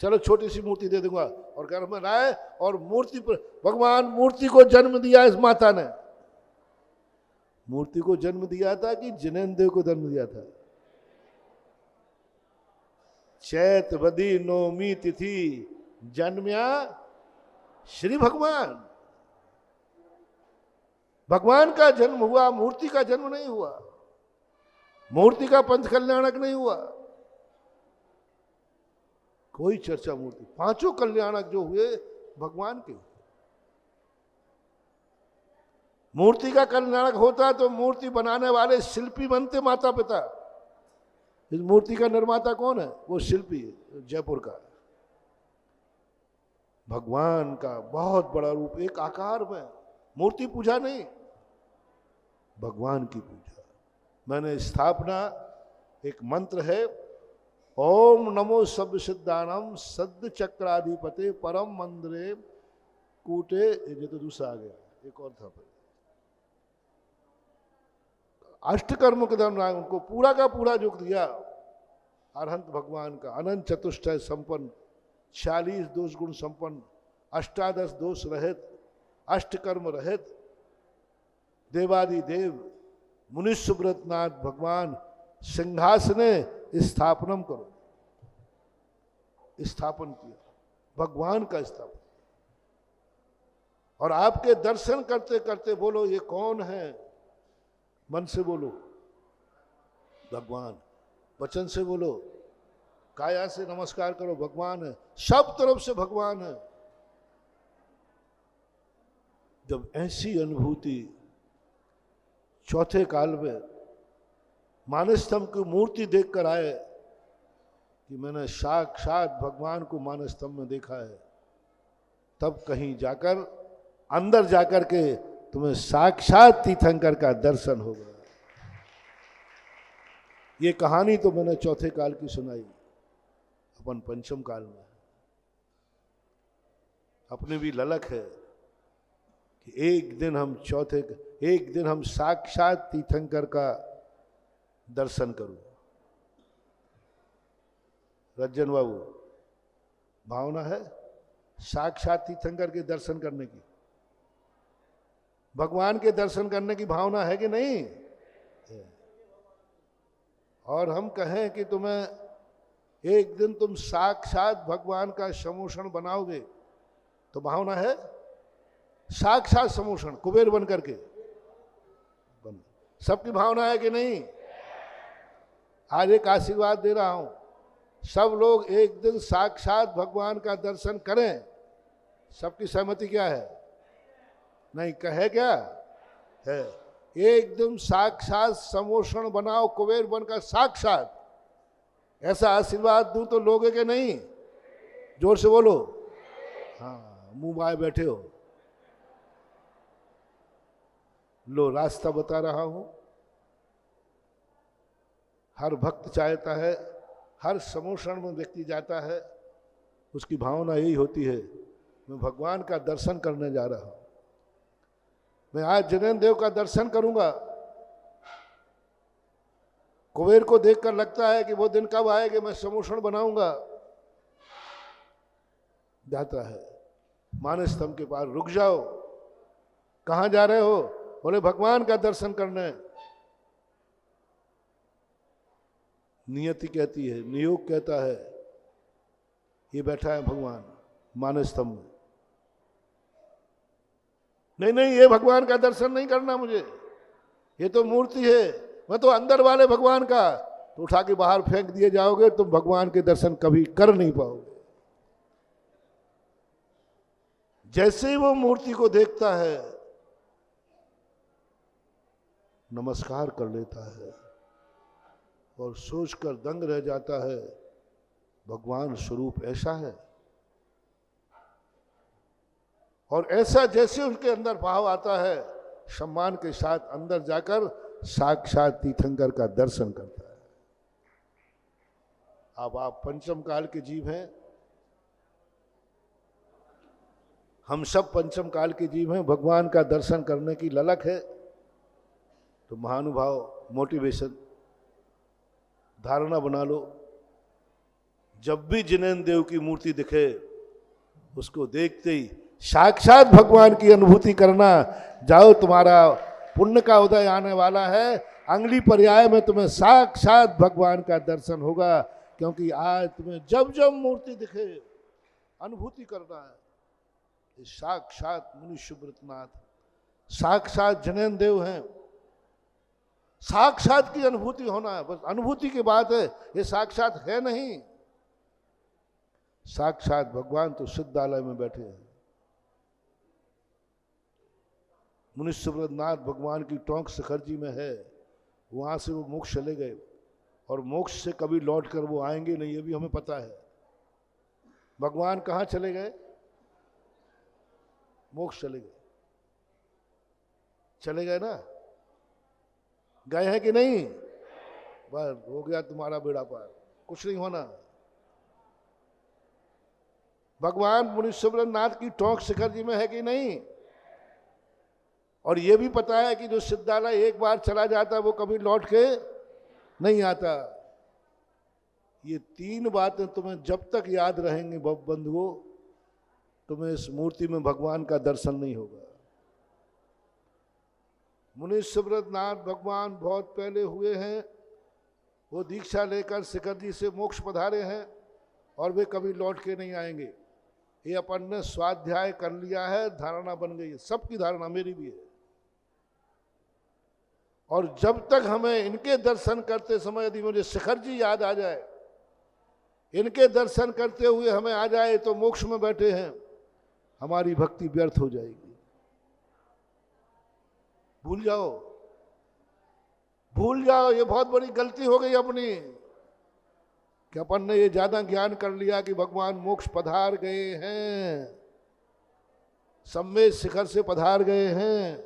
चलो छोटी सी मूर्ति दे दूंगा और गर्भ में लाए और मूर्ति पर, भगवान मूर्ति को जन्म दिया इस माता ने। मूर्ति को जन्म दिया था कि जिनेन्द्र को जन्म दिया था? चैत वदी नौमी तिथि जन्म्या श्री भगवान। भगवान का जन्म हुआ, मूर्ति का जन्म नहीं हुआ, मूर्ति का पंचकल्याणक नहीं हुआ। कोई चर्चा मूर्ति, पांचों कल्याणक जो हुए भगवान के। मूर्ति का कल्याणक होता तो मूर्ति बनाने वाले शिल्पी बनते, माता पिता। इस मूर्ति का निर्माता कौन है? वो शिल्पी जयपुर का। भगवान का बहुत बड़ा रूप, एक आकार में। मूर्ति पूजा नहीं, भगवान की पूजा। मैंने स्थापना, एक मंत्र है, ओम नमो सब सिद्धानम सद्द चक्राधिपते परम मंदिरे कूटे। ये तो दूसरा आ गया, एक और था। अष्टकर्म के दौरान उनको पूरा का पूरा योग दिया। अरहंत भगवान का, अनंत चतुष्टय संपन्न, 46 दोष गुण संपन्न, 18 दोष रहित, अष्टकर्म रहित, देवादि देव, मुनिष्यव्रतनाथ भगवान, सिंहासने स्थापनम करो, स्थापन किया, भगवान का स्थापन। और आपके दर्शन करते करते बोलो ये कौन है, मन से बोलो भगवान, वचन से बोलो, काया से नमस्कार करो भगवान है, सब तरफ से भगवान है। जब ऐसी अनुभूति चौथे काल में मानसस्तंभ की मूर्ति देखकर आए कि मैंने साक्षात भगवान को मानसस्तंभ में देखा है, तब कहीं जाकर अंदर जाकर के तुम्हें साक्षात तीर्थंकर का दर्शन होगा। ये कहानी तो मैंने चौथे काल की सुनाई, अपन पंचम काल में अपने भी ललक है कि एक दिन हम साक्षात तीर्थंकर का दर्शन करूं। रज्जन बाबू, भावना है साक्षात तीर्थंकर के दर्शन करने की, भगवान के दर्शन करने की भावना है कि नहीं? और हम कहें कि तुम्हें एक दिन तुम साक्षात भगवान का समूषण बनाओगे, तो भावना है साक्षात समूषण कुबेर बन करके बन, सबकी भावना है कि नहीं? आज एक आशीर्वाद दे रहा हूं, सब लोग एक दिन साक्षात भगवान का दर्शन करें। सबकी सहमति क्या है? नहीं कहे क्या है? एक दिन साक्षात समूषण बनाओ कुबेर बनकर साक्षात, ऐसा आशीर्वाद दूं तो लोगे कि नहीं? जोर से बोलो। हाँ, मुंह बाए बैठे हो। लो रास्ता बता रहा हूं। हर भक्त चाहता है, हर समूषण में व्यक्ति जाता है, उसकी भावना यही होती है मैं भगवान का दर्शन करने जा रहा हूं, मैं आज जिनेन्द्र देव का दर्शन करूंगा। कुबेर को देखकर लगता है कि वो दिन कब आएगा मैं समूषण बनाऊंगा। जाता है मानसस्तंभ के पास, रुक जाओ, कहां जा रहे हो? बोले भगवान का दर्शन करने। नियति कहती है, नियोग कहता है, ये बैठा है भगवान मानसस्तंभ में। नहीं नहीं, ये भगवान का दर्शन नहीं करना मुझे, ये तो मूर्ति है, मैं तो अंदर वाले भगवान का, तो उठा के बाहर फेंक दिए जाओगे, तुम भगवान के दर्शन कभी कर नहीं पाओगे। जैसे ही वो मूर्ति को देखता है नमस्कार कर लेता है और सोचकर दंग रह जाता है भगवान स्वरूप ऐसा है। और ऐसा जैसे उनके अंदर भाव आता है, सम्मान के साथ अंदर जाकर साक्षात तीर्थंकर का दर्शन करता है। अब आप पंचम काल के जीव हैं, हम सब पंचम काल के जीव हैं, भगवान का दर्शन करने की ललक है। तो महानुभाव मोटिवेशन धारणा बना लो, जब भी जिनेन्द्र देव की मूर्ति दिखे उसको देखते ही साक्षात भगवान की अनुभूति करना। जाओ, तुम्हारा पुण्य का उदय आने वाला है, अगली पर्याय में तुम्हें साक्षात भगवान का दर्शन होगा। क्योंकि आज तुम्हें जब जब मूर्ति दिखे अनुभूति करना है, ये साक्षात मुनि सुब्रतनाथ, साक्षात जिनेन्द्र देव हैं, साक्षात की अनुभूति होना है। बस अनुभूति की बात है, ये साक्षात है नहीं। साक्षात भगवान तो सिद्धालय में बैठे हैं। मुनि सुब्रतनाथ भगवान की टोंक शिखरजी में है, वहां से वो मोक्ष चले गए और मोक्ष से कभी लौट कर वो आएंगे नहीं, ये भी हमें पता है। भगवान कहाँ चले गए? मोक्ष चले गए। चले गए ना? गए हैं कि नहीं? बस हो गया तुम्हारा बेड़ा पार, कुछ नहीं होना। भगवान मुनि सुब्रतनाथ की टोंक शिखरजी में है कि नहीं? और ये भी पता है कि जो सिद्धालय एक बार चला जाता है वो कभी लौट के नहीं आता। ये तीन बातें तुम्हें जब तक याद रहेंगी बंधुओं, तुम्हें इस मूर्ति में भगवान का दर्शन नहीं होगा। मुनि सुब्रतनाथ भगवान बहुत पहले हुए हैं, वो दीक्षा लेकर शिखर जी से मोक्ष पधारे हैं और वे कभी लौट के नहीं आएंगे। ये अपन ने स्वाध्याय कर लिया है, धारणा बन गई है, सबकी धारणा, मेरी भी है। और जब तक हमें इनके दर्शन करते समय यदि मुझे शिखर जी याद आ जाए, इनके दर्शन करते हुए हमें आ जाए तो मोक्ष में बैठे हैं, हमारी भक्ति व्यर्थ हो जाएगी। भूल जाओ, भूल जाओ। ये बहुत बड़ी गलती हो गई अपनी कि अपन ने ये ज्यादा ज्ञान कर लिया कि भगवान मोक्ष पधार गए हैं, सम्मेद शिखर से पधार गए हैं,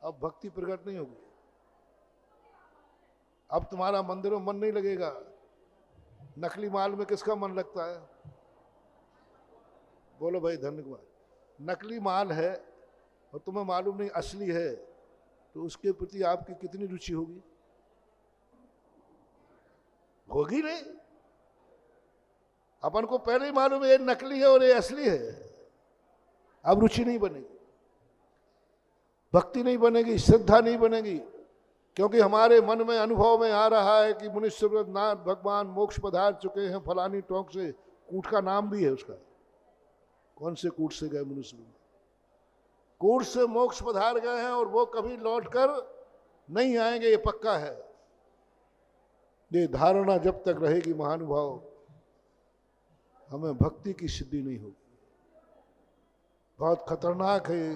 अब भक्ति प्रकट नहीं होगी। अब तुम्हारा मंदिरों में मन नहीं लगेगा। नकली माल में किसका मन लगता है? बोलो भाई धन्य कुमार। नकली माल है और तुम्हें मालूम नहीं असली है, तो उसके प्रति आपकी कितनी रुचि होगी? होगी नहीं। अपन को पहले ही मालूम है ये नकली है और ये असली है, अब रुचि नहीं बनेगी, भक्ति नहीं बनेगी, श्रद्धा नहीं बनेगी, क्योंकि हमारे मन में अनुभव में आ रहा है कि मुनीश्वरनाथ भगवान मोक्ष पधार चुके हैं फलानी टोंक से। कूट का नाम भी है उसका। कौन से कूट से गए मुनीश्वर? कूट से मोक्ष पधार गए हैं और वो कभी लौट कर नहीं आएंगे, ये पक्का है। ये धारणा जब तक रहेगी महानुभाव, हमें भक्ति की सिद्धि नहीं होगी। बहुत खतरनाक है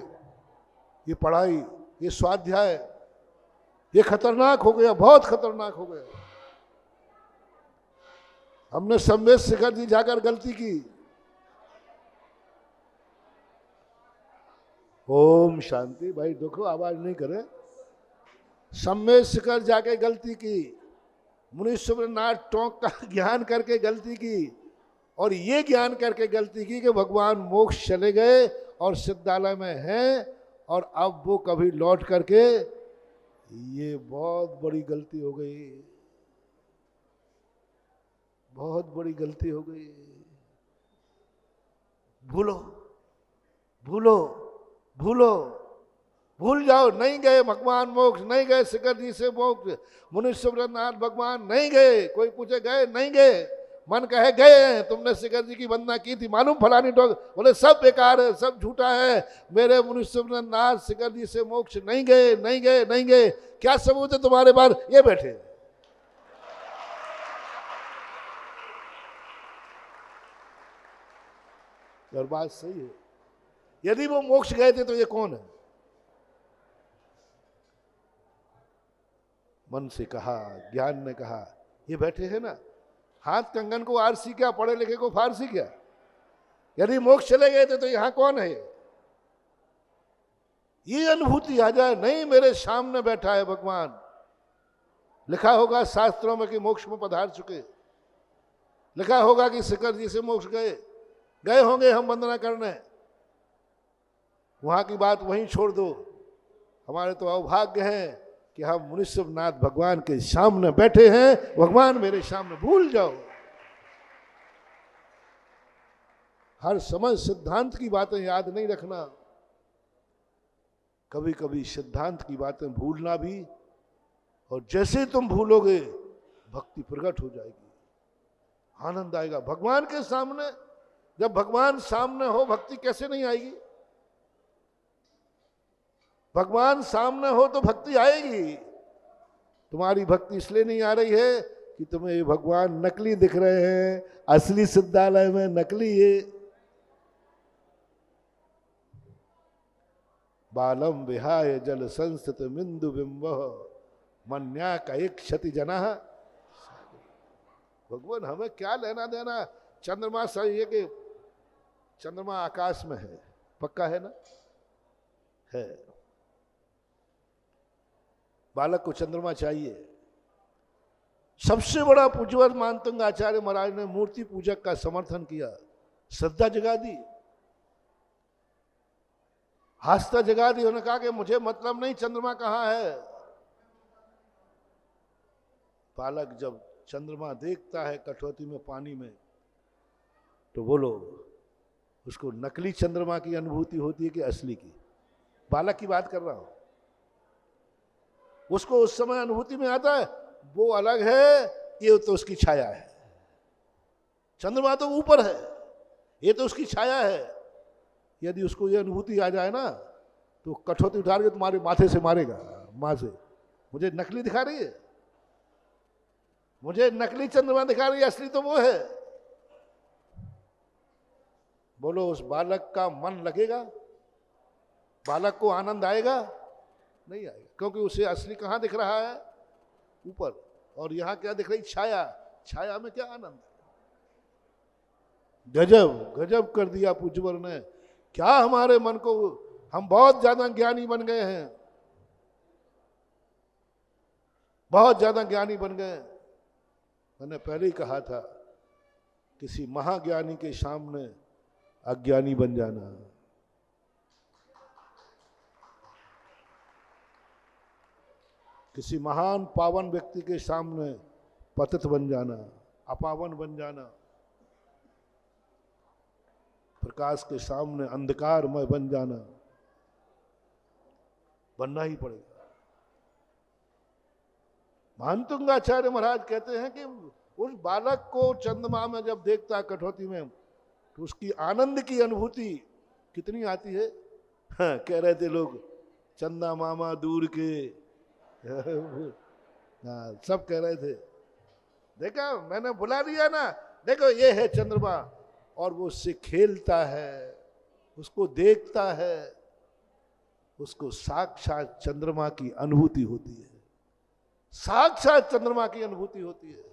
ये पढ़ाई, ये स्वाध्याय, ये खतरनाक हो गया, बहुत खतरनाक हो गया। हमने सम्मेद शिखर जी जाकर गलती की। ओम शांति। भाई देखो आवाज नहीं करे। सम्मेद शिखर जाके गलती की, मुनीश्वरनाथ टोंक का ज्ञान करके गलती की, और ये ज्ञान करके गलती की कि भगवान मोक्ष चले गए और सिद्धालय में हैं और अब वो कभी लौट करके, ये बहुत बड़ी गलती हो गई, बहुत बड़ी गलती हो गई। भूलो भूलो भूलो, भूल जाओ। नहीं गए भगवान मोक्ष, नहीं गए शिखर जी से मोक्ष, मुनीश्वरनाथ भगवान नहीं गए। कोई पूछे गए? नहीं गए। मन कहे गए हैं, तुमने शिखर जी की वंदना की थी, मालूम फलानी टोक, बोले सब बेकार है, सब झूठा है, मेरे मुनीश्वरनाथ शिखर जी से मोक्ष नहीं गए, नहीं गए, नहीं गए। क्या सबूत है तुम्हारे पास? ये बैठे। और बात सही है। यदि वो मोक्ष गए थे तो ये कौन है? मन से कहा, ज्ञान ने कहा, ये बैठे हैं ना। हाथ कंगन को आरसी क्या, पढ़े लिखे को फारसी क्या? यदि मोक्ष चले गए थे तो यहां कौन है? ये अनुभूति आ जाए, नहीं मेरे सामने बैठा है भगवान। लिखा होगा शास्त्रों में कि मोक्ष में पधार चुके, लिखा होगा कि शिखर जी से मोक्ष गए, गए होंगे हम वंदना करने। वहां की बात वहीं छोड़ दो। हमारे तो अभाग्य है कि हम मुनीश्वरनाथ भगवान के सामने बैठे हैं, भगवान मेरे सामने। भूल जाओ। हर समय सिद्धांत की बातें याद नहीं रखना, कभी कभी सिद्धांत की बातें भूलना भी, और जैसे तुम भूलोगे भक्ति प्रकट हो जाएगी, आनंद आएगा भगवान के सामने। जब भगवान सामने हो भक्ति कैसे नहीं आएगी? भगवान सामने हो तो भक्ति आएगी। तुम्हारी भक्ति इसलिए नहीं आ रही है कि तुम्हें ये भगवान नकली दिख रहे हैं, असली सिद्धालय में नकली है। बालम विहाय जल संस्थित बिंदु बिंब मन्या क्षति जना। भगवान हमें क्या लेना देना? चंद्रमा सही है कि चंद्रमा आकाश में है, पक्का है ना? है। बालक को चंद्रमा चाहिए। सबसे बड़ा पूज्यवर मानतंग आचार्य महाराज ने मूर्ति पूजक का समर्थन किया, श्रद्धा जगा दी, आस्था जगा दी। उन्होंने कहा कि मुझे मतलब नहीं चंद्रमा कहाँ है। बालक जब चंद्रमा देखता है कठौती में पानी में, तो बोलो उसको नकली चंद्रमा की अनुभूति होती है कि असली की? बालक की बात कर रहा हूं। उसको उस समय अनुभूति में आता है वो अलग है, ये तो उसकी छाया है। चंद्रमा तो ऊपर है, ये तो उसकी छाया है। यदि उसको ये अनुभूति आ जाए ना, तो कठौती उतार के तुम्हारे माथे से मारेगा, माँ से। मुझे नकली दिखा रही है, मुझे नकली चंद्रमा दिखा रही है, असली तो वो है। बोलो, उस बालक का मन लगेगा? बालक को आनंद आएगा? नहीं आएगा, क्योंकि उसे असली कहाँ दिख रहा है? ऊपर। और यहां क्या दिख रही? छाया। छाया में क्या आनंद? गजब गजब कर दिया पूज्यवर ने। क्या हमारे मन को, हम बहुत ज्यादा ज्ञानी बन गए हैं, बहुत ज्यादा ज्ञानी बन गए। मैंने पहले ही कहा था, किसी महाज्ञानी के सामने अज्ञानी बन जाना, किसी महान पावन व्यक्ति के सामने पतित बन जाना, अपावन बन जाना, प्रकाश के सामने अंधकारमय बन जाना, बनना ही पड़ेगा। महानतुंगाचार्य महाराज कहते हैं कि उस बालक को चंद्रमा में जब देखता है, कठौती में, तो उसकी आनंद की अनुभूति कितनी आती है। हाँ, कह रहे थे लोग, चंदा मामा दूर के, हाँ, सब कह रहे थे। देखा, मैंने बुला दिया ना, देखो ये है चंद्रमा। और वो उससे खेलता है, उसको देखता है, उसको साक्षात चंद्रमा की अनुभूति होती है, साक्षात चंद्रमा की अनुभूति होती है।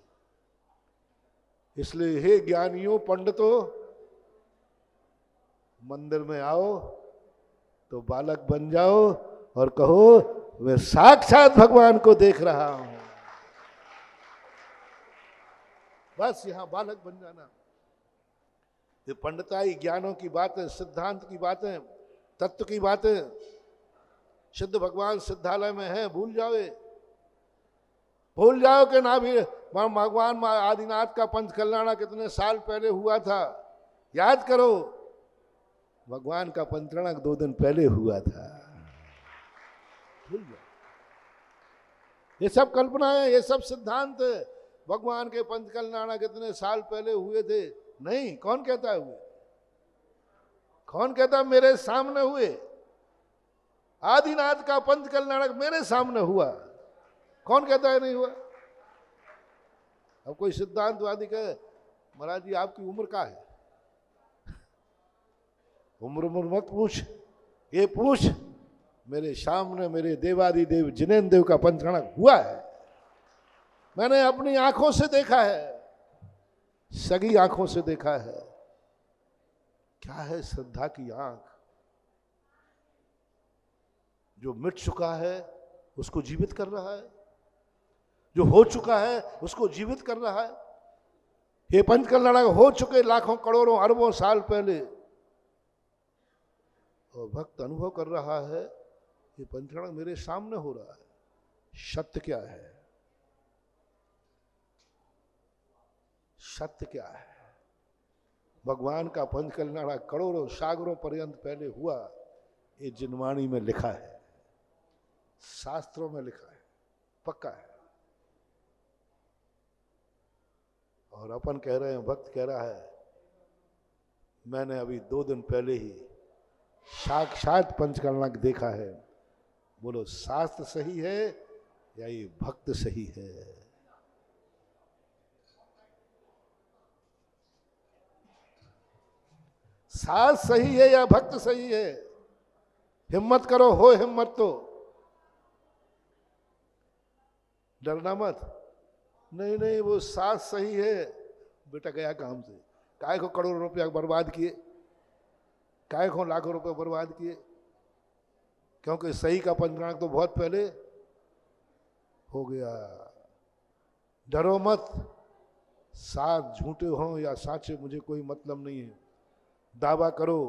इसलिए हे ज्ञानियों, पंडितों, मंदिर में आओ तो बालक बन जाओ और कहो, मैं साक्षात भगवान को देख रहा हूं। बस यहां बालक बन जाना। ये पंडिताई ज्ञानों की बातें, सिद्धांत की बातें, तत्व की बातें, सिद्ध भगवान सिद्धालय में है, भूल जाओ। भूल जाओ कि ना भी भगवान आदिनाथ का पंच कल्याणा कितने साल पहले हुआ था। याद करो, भगवान का पंचकल्याण 2 दिन पहले हुआ था। भूल जाओ, ये सब कल्पनाएं, ये सब सिद्धांत। भगवान के पंच कल्याणा कितने साल पहले हुए थे? नहीं। कौन कहता है हुए? कौन कहता है मेरे सामने हुए? आदिनाथ का पंच कल्याणक मेरे सामने हुआ। कौन कहता है नहीं हुआ? अब कोई सिद्धांतवादी कहे, महाराज जी आपकी उम्र क्या है? उम्र मत पूछ, ये पूछ, मेरे सामने मेरे देवादिदेव जिनेन्द्र देव का पंचकल्याणक हुआ है। मैंने अपनी आंखों से देखा है, सगी आंखों से देखा है। क्या है श्रद्धा की आंख? जो मिट चुका है उसको जीवित कर रहा है, जो हो चुका है उसको जीवित कर रहा है। ये पंचकल्याणक हो चुके लाखों करोड़ों अरबों साल पहले, और भक्त अनुभव कर रहा है ये पंचकल्याणक मेरे सामने हो रहा है। सत्य क्या है? सत्य क्या है? भगवान का पंचकल्याणक करोड़ों सागरों पर्यंत पहले हुआ, ये जिनवाणी में लिखा है, शास्त्रों में लिखा है, पक्का है। और अपन कह रहे हैं, भक्त कह रहा है, मैंने अभी 2 दिन पहले ही साक्षात पंचकल्याणक देखा है। बोलो, शास्त्र सही है या ये भक्त सही है? शास्त्र सही है या भक्त सही है? हिम्मत करो, हो हिम्मत तो। डरना मत। नहीं नहीं, वो शास्त्र सही है। बेटा गया काम से, काय को करोड़ों रुपया बर्बाद किए, काय को लाखों रुपए बर्बाद किए, क्योंकि सही का पंचकल्याणक तो बहुत पहले हो गया। डरो मत, साथ झूठे हों या साचे मुझे कोई मतलब नहीं है। दावा करो,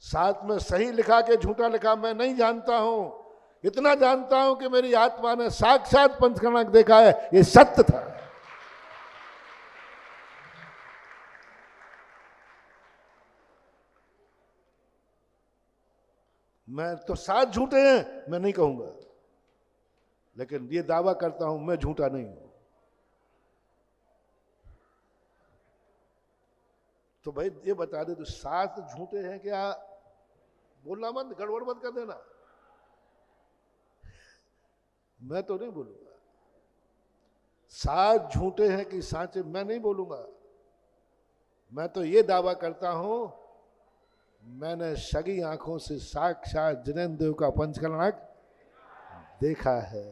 साथ में सही लिखा के झूठा लिखा मैं नहीं जानता हूं, इतना जानता हूं कि मेरी आत्मा ने साक्षात पंचकल्याणक देखा है, ये सत्य था। मैं तो 7 झूठे हैं मैं नहीं कहूंगा, लेकिन ये दावा करता हूं मैं झूठा नहीं हूं। तो भाई ये बता दे, तो 7 झूठे हैं क्या? बोलना मत, गड़बड़ मत कर देना। मैं तो नहीं बोलूंगा। 7 झूठे हैं कि साचे, मैं नहीं बोलूंगा। मैं तो ये दावा करता हूं, मैंने सगी आंखों से साक्षात जिनेंद्र देव का पंचकलनाक देखा है।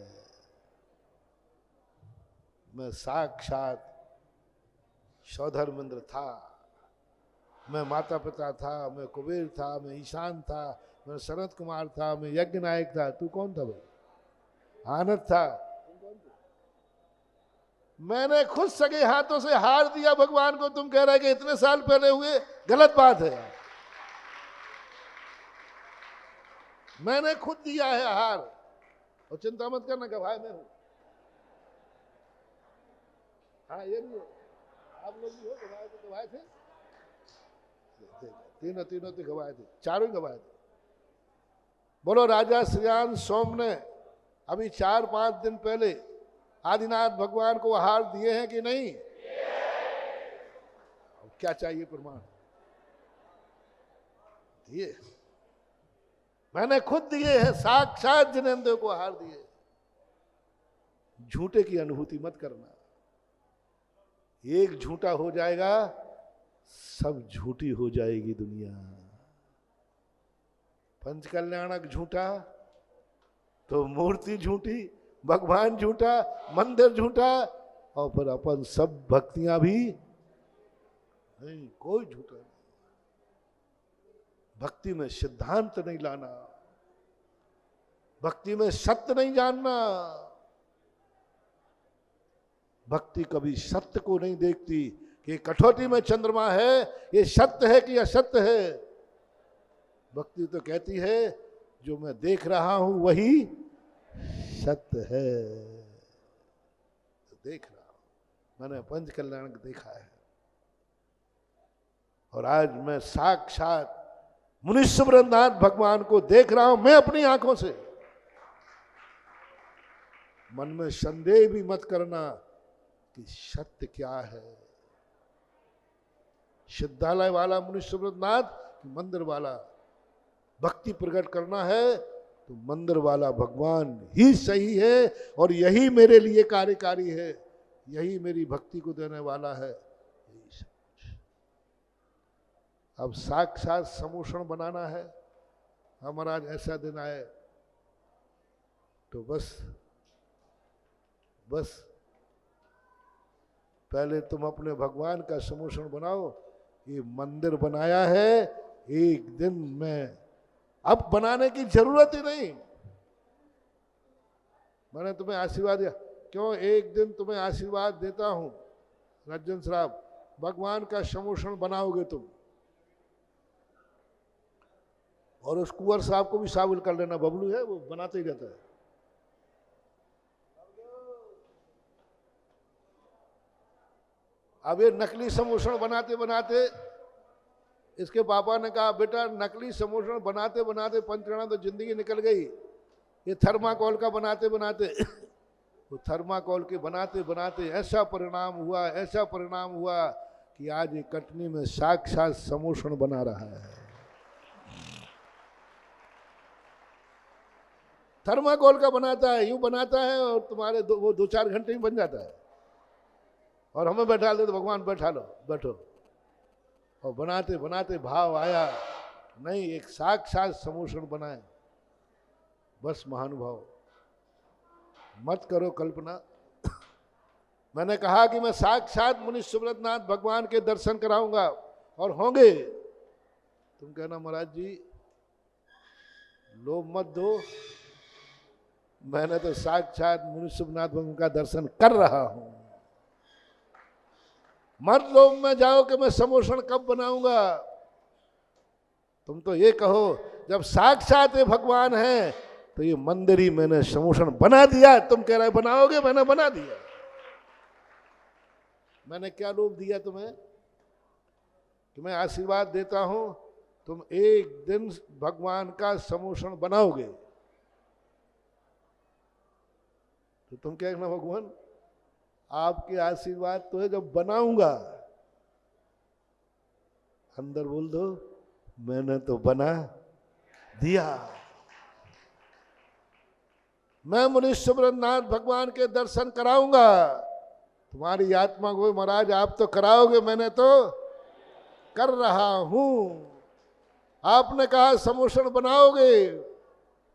मैं साक्षात सौधर्मेंद्र था, मैं माता पिता था, मैं कुबेर था, मैं ईशान था, मैं सनत कुमार था, मैं यज्ञ नायक था। तू कौन था भाई? आनंद था। मैंने खुद सगे हाथों से हार दिया भगवान को। तुम कह रहे कि इतने साल पहले हुए, गलत बात है। मैंने खुद दिया है हार, और चिंता मत करना गवाह मैं हूं। हाँ ये भी हो, आप लोग भी हो गवाह, तो गवाह थे, तीनों तो गवाह थे, चारों ही गवाह थे। बोलो राजा श्रीयान सोम ने अभी 4-5 दिन पहले आदिनाथ भगवान को हार दिए हैं कि नहीं? क्या चाहिए प्रमाण? दिए, मैंने खुद दिए हैं, साक्षात जिनेंद्र देव को हार दिए। झूठे की अनुभूति मत करना। एक झूठा हो जाएगा, सब झूठी हो जाएगी दुनिया। पंचकल्याणक झूठा तो मूर्ति झूठी, भगवान झूठा, मंदिर झूठा, और फिर अपन सब भक्तियां भी नहीं। कोई झूठा नहीं। भक्ति में सिद्धांत नहीं लाना, भक्ति में सत्य नहीं जानना। भक्ति कभी सत्य को नहीं देखती कि कठौती में चंद्रमा है, ये सत्य है कि असत्य है। भक्ति तो कहती है जो मैं देख रहा हूं वही सत्य है। तो देख रहा हूं, मैंने पंचकल्याण देखा है, और आज मैं साक्षात मुनीश्वरनाथ भगवान को देख रहा हूं मैं अपनी आंखों से। मन में संदेह भी मत करना कि सत्य क्या है। सिद्धालय वाला मुनीश्वरनाथ, मंदिर वाला, भक्ति प्रकट करना है तो मंदिर वाला भगवान ही सही है, और यही मेरे लिए कार्यकारी है, यही मेरी भक्ति को देने वाला है। अब साक्षात समूषण बनाना है। हमारा ऐसा दिन आए तो बस पहले तुम अपने भगवान का समूषण बनाओ। ये मंदिर बनाया है, एक दिन में अब बनाने की जरूरत ही नहीं। मैंने तुम्हें आशीर्वाद दिया, क्यों? एक दिन तुम्हें आशीर्वाद देता हूं रंजन साहब, भगवान का समूषण बनाओगे तुम, और उस कुंवर साहब को भी शामिल कर लेना। बबलू है, वो बनाते ही रहता है। अब ये नकली समूषण बनाते बनाते इसके पापा ने कहा, बेटा नकली समूषण बनाते बनाते पंचकर्णा तो जिंदगी निकल गई। ये थर्माकोल का बनाते बनाते वो थर्माकोल के बनाते बनाते ऐसा परिणाम हुआ कि आज ये कटनी में साक्षात समूषण बना रहा है। थर्माकोल का बनाता है, यूं बनाता है, और तुम्हारे वो 2-4 घंटे में बन जाता है, और हमें बैठा दे तो भगवान बैठा लो, बैठो। और बनाते बनाते भाव आया, नहीं एक साक्षात समूषण बनाए। बस महानुभाव, मत करो कल्पना। मैंने कहा कि मैं साक्षात मुनीश्वरनाथ भगवान के दर्शन कराऊंगा, और होंगे। तुम कहना महाराज जी लोभ मत दो, मैंने तो साक्षात मुनीश्वरनाथ भगवान का दर्शन कर रहा हूं। मत लोभ में जाओ कि मैं समूषण कब बनाऊंगा। तुम तो ये कहो जब साक्षात भगवान है तो ये मंदिर ही मैंने समूषण बना दिया। तुम कह रहे बनाओगे, मैंने बना दिया। मैंने क्या लोभ दिया तुम्हें? तुम्हें आशीर्वाद देता हूं, तुम एक दिन भगवान का समूषण बनाओगे। तो तुम क्या कहना, भगवान आपके आशीर्वाद तो है जब बनाऊंगा। अंदर बोल दो, मैंने तो बना दिया। मैं मुनीश्वरनाथ भगवान के दर्शन कराऊंगा। तुम्हारी आत्मा को महाराज आप तो कराओगे, मैंने तो कर रहा हूं। आपने कहा समोषण बनाओगे,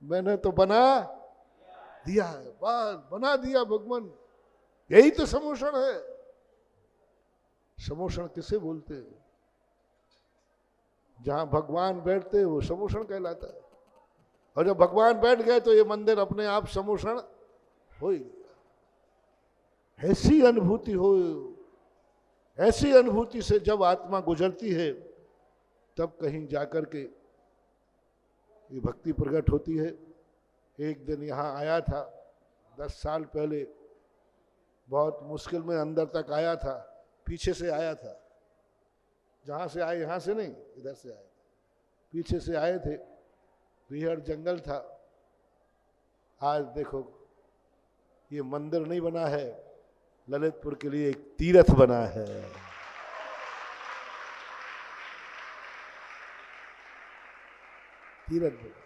मैंने तो बना दिया है। बस बना दिया भगवान, यही तो समोषण है। समोषण किसे बोलते हैं? जहां भगवान बैठते हैं वो समोषण कहलाता है। और जब भगवान बैठ गए तो ये मंदिर अपने आप समोषण हो ही गया। ऐसी अनुभूति हो, ऐसी अनुभूति से जब आत्मा गुजरती है तब कहीं जाकर के ये भक्ति प्रकट होती है। एक दिन यहाँ आया था 10 साल पहले, बहुत मुश्किल में अंदर तक आया था, पीछे से आया था। जहाँ से आए, यहाँ से नहीं, इधर से आए, पीछे से आए थे। बिहड़ जंगल था। आज देखो ये मंदिर नहीं बना है, ललितपुर के लिए एक तीर्थ बना है। तीर्थ बना।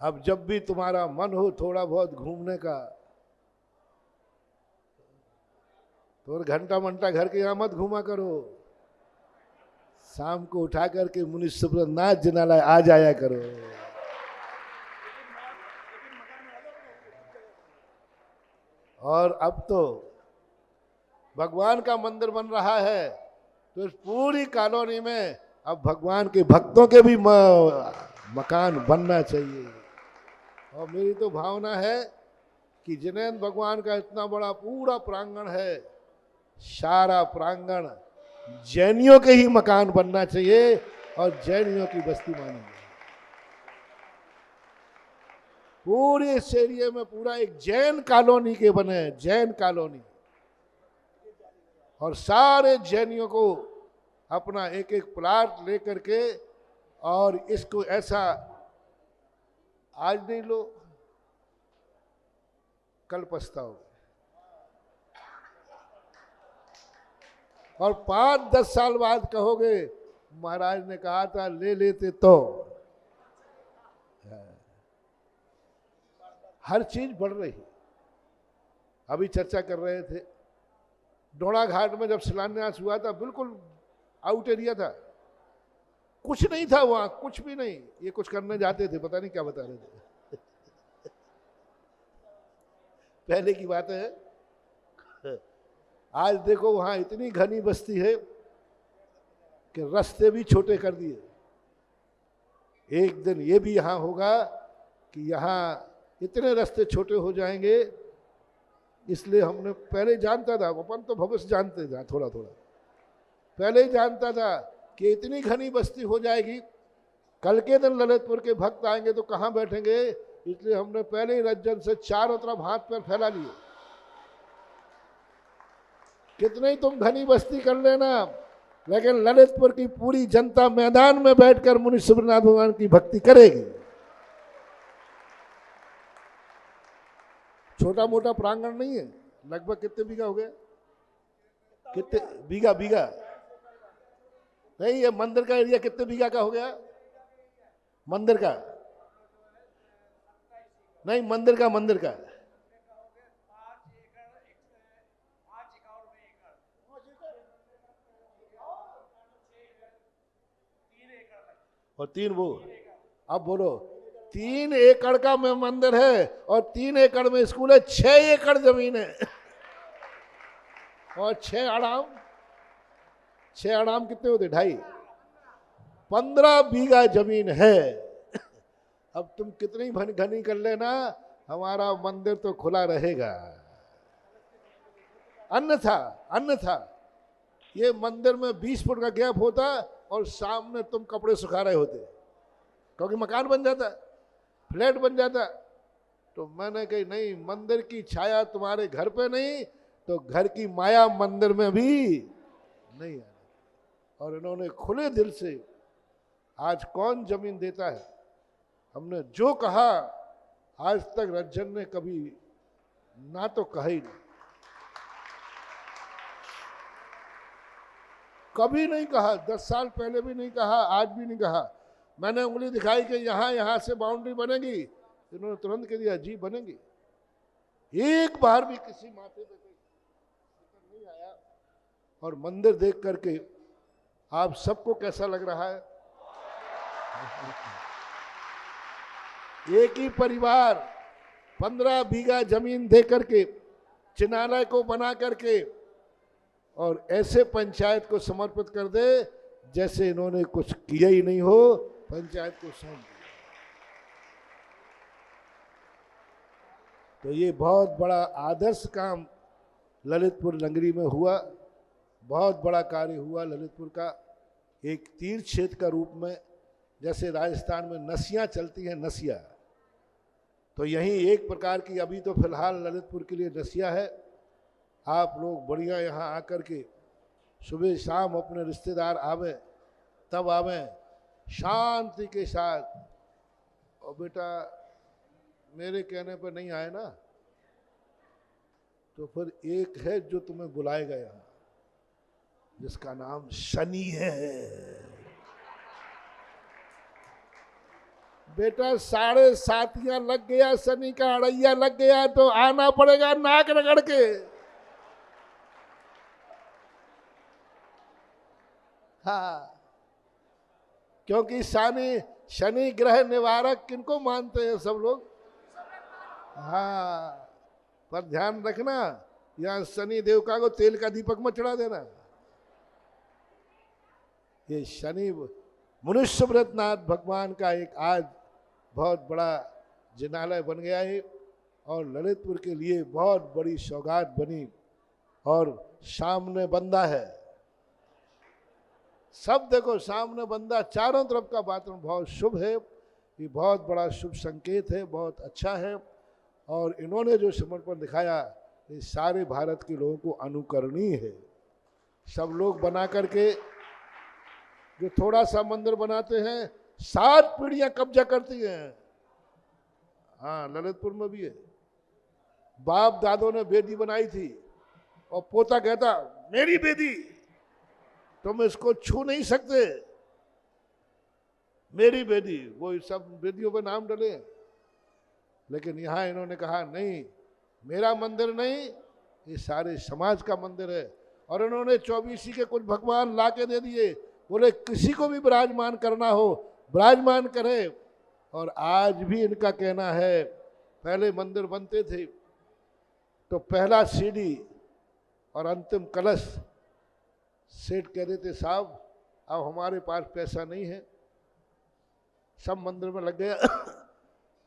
अब जब भी तुम्हारा मन हो थोड़ा बहुत घूमने का, तो घंटा मंटा घर के यहाँ मत घूमा करो। शाम को उठा करके मुनीश्वरनाथ जिनालय आ जाया करो। और अब तो भगवान का मंदिर बन रहा है, तो इस पूरी कॉलोनी में अब भगवान के भक्तों के भी मकान बनना चाहिए। और मेरी तो भावना है कि जिनेंद्र भगवान का इतना बड़ा पूरा प्रांगण है, सारा प्रांगण जैनियों के ही मकान बनना चाहिए और जैनियों की बस्ती मानी। पूरे इस एरिया में पूरा एक जैन कॉलोनी के बने, जैन कॉलोनी, और सारे जैनियों को अपना एक एक प्लाट लेकर के, और इसको ऐसा आज नहीं लो कल पछताओ। और 5-10 साल बाद कहोगे महाराज ने कहा था ले लेते तो। हर चीज बढ़ रही। अभी चर्चा कर रहे थे, डोड़ा घाट में जब शिलान्यास हुआ था बिल्कुल आउट एरिया था, कुछ नहीं था वहां, कुछ भी नहीं। ये कुछ करने जाते थे, पता नहीं क्या बता रहे थे। पहले की बात है। आज देखो वहां इतनी घनी बस्ती है कि रास्ते भी छोटे कर दिए। एक दिन ये भी यहां होगा कि यहां इतने रास्ते छोटे हो जाएंगे। इसलिए हमने पहले जानता था, अपन तो भविष्य जानते थे, थोड़ा थोड़ा पहले ही जानता था कि इतनी घनी बस्ती हो जाएगी, कल के दिन ललितपुर के भक्त आएंगे तो कहाँ बैठेंगे। इसलिए हमने पहले ही रज्जन से चारों तरफ हाथ पैर फैला लिए। कितने ही तुम घनी बस्ती कर लेना, लेकिन ललितपुर की पूरी जनता मैदान में बैठकर मुनीश्वरनाथ भगवान की भक्ति करेगी। छोटा मोटा प्रांगण नहीं है। लगभग कितने बीघा हो गया? कितने बीघा नहीं, ये मंदिर का एरिया कितने बीघा का हो गया? मंदिर का नहीं, मंदिर का 3 वो, अब बोलो 3 एकड़ का में मंदिर है और 3 एकड़ में स्कूल है, 6 एकड़ जमीन है और 6 अड़ाम कितने होते? 2.5, 15 बीघा जमीन है। अब तुम कितनी घनी कर लेना, हमारा मंदिर तो खुला रहेगा। अन्यथा ये मंदिर में 20 फुट का गैप होता और सामने तुम कपड़े सुखा रहे होते, क्योंकि मकान बन जाता, फ्लैट बन जाता। तो मैंने कही नहीं, मंदिर की छाया तुम्हारे घर पे नहीं तो घर की माया मंदिर में भी नहीं है। और इन्होंने खुले दिल से, आज कौन जमीन देता है? हमने जो कहा आज तक रज्जन ने कभी ना तो कहा ही नहीं, कभी नहीं कहा, 10 साल पहले भी नहीं कहा, आज भी नहीं कहा। मैंने उंगली दिखाई कि यहां से बाउंड्री बनेगी, इन्होंने तुरंत कह दिया जी बनेगी। एक बार भी किसी माथे पे कोई नहीं आया। और मंदिर देख करके आप सबको कैसा लग रहा है? एक ही परिवार 15 बीघा जमीन दे करके, चिन्हालय को बना करके, और ऐसे पंचायत को समर्पित कर दे जैसे इन्होंने कुछ किया ही नहीं हो, पंचायत को सौंप दिया। तो ये बहुत बड़ा आदर्श काम ललितपुर नगरी में हुआ, बहुत बड़ा कार्य हुआ ललितपुर का। एक तीर्थ क्षेत्र का रूप में, जैसे राजस्थान में नसियाँ चलती हैं, नसिया, तो यहीं एक प्रकार की अभी तो फिलहाल ललितपुर के लिए नसिया है। आप लोग बढ़िया यहाँ आकर के सुबह शाम अपने रिश्तेदार आवे तब आवे शांति के साथ। और बेटा मेरे कहने पर नहीं आए ना तो फिर एक है जो तुम्हें बुलाएगा यहाँ, जिसका नाम शनि है। बेटा 7.5 लग गया, शनि का अड़ैया लग गया तो आना पड़ेगा नाक रगड़ के। हाँ, क्योंकि शनि ग्रह निवारक किनको मानते हैं सब लोग? हाँ, पर ध्यान रखना, यहाँ शनि देवता को तेल का दीपक मत चढ़ा देना। ये शनि मनुष्य व्रतनाथ भगवान का एक आज बहुत बड़ा जिनालय बन गया है और ललितपुर के लिए बहुत बड़ी सौगात बनी। और सामने बंदा है, सब देखो सामने बंदा, चारों तरफ का वातावरण बहुत शुभ है। ये बहुत बड़ा शुभ संकेत है, बहुत अच्छा है। और इन्होंने जो समर्पण दिखाया ये सारे भारत के लोगों को अनुकरणीय है। सब लोग बना करके जो थोड़ा सा मंदिर बनाते हैं 7 पीढ़ियां कब्जा करती हैं। हाँ, ललितपुर में भी है। बाप दादों ने बेदी बनाई थी और पोता कहता मेरी बेदी, तुम इसको छू नहीं सकते, मेरी बेदी। वो सब बेदियों पे नाम डले, लेकिन यहाँ इन्होंने कहा नहीं, मेरा मंदिर नहीं, ये सारे समाज का मंदिर है। और इन्होंने 24 के कुछ भगवान ला के दे दिए, बोले किसी को भी विराजमान करना हो विराजमान करे। और आज भी इनका कहना है, पहले मंदिर बनते थे तो पहला सीढ़ी और अंतिम कलश सेठ कह देते साहब अब हमारे पास पैसा नहीं है, सब मंदिर में लग गया,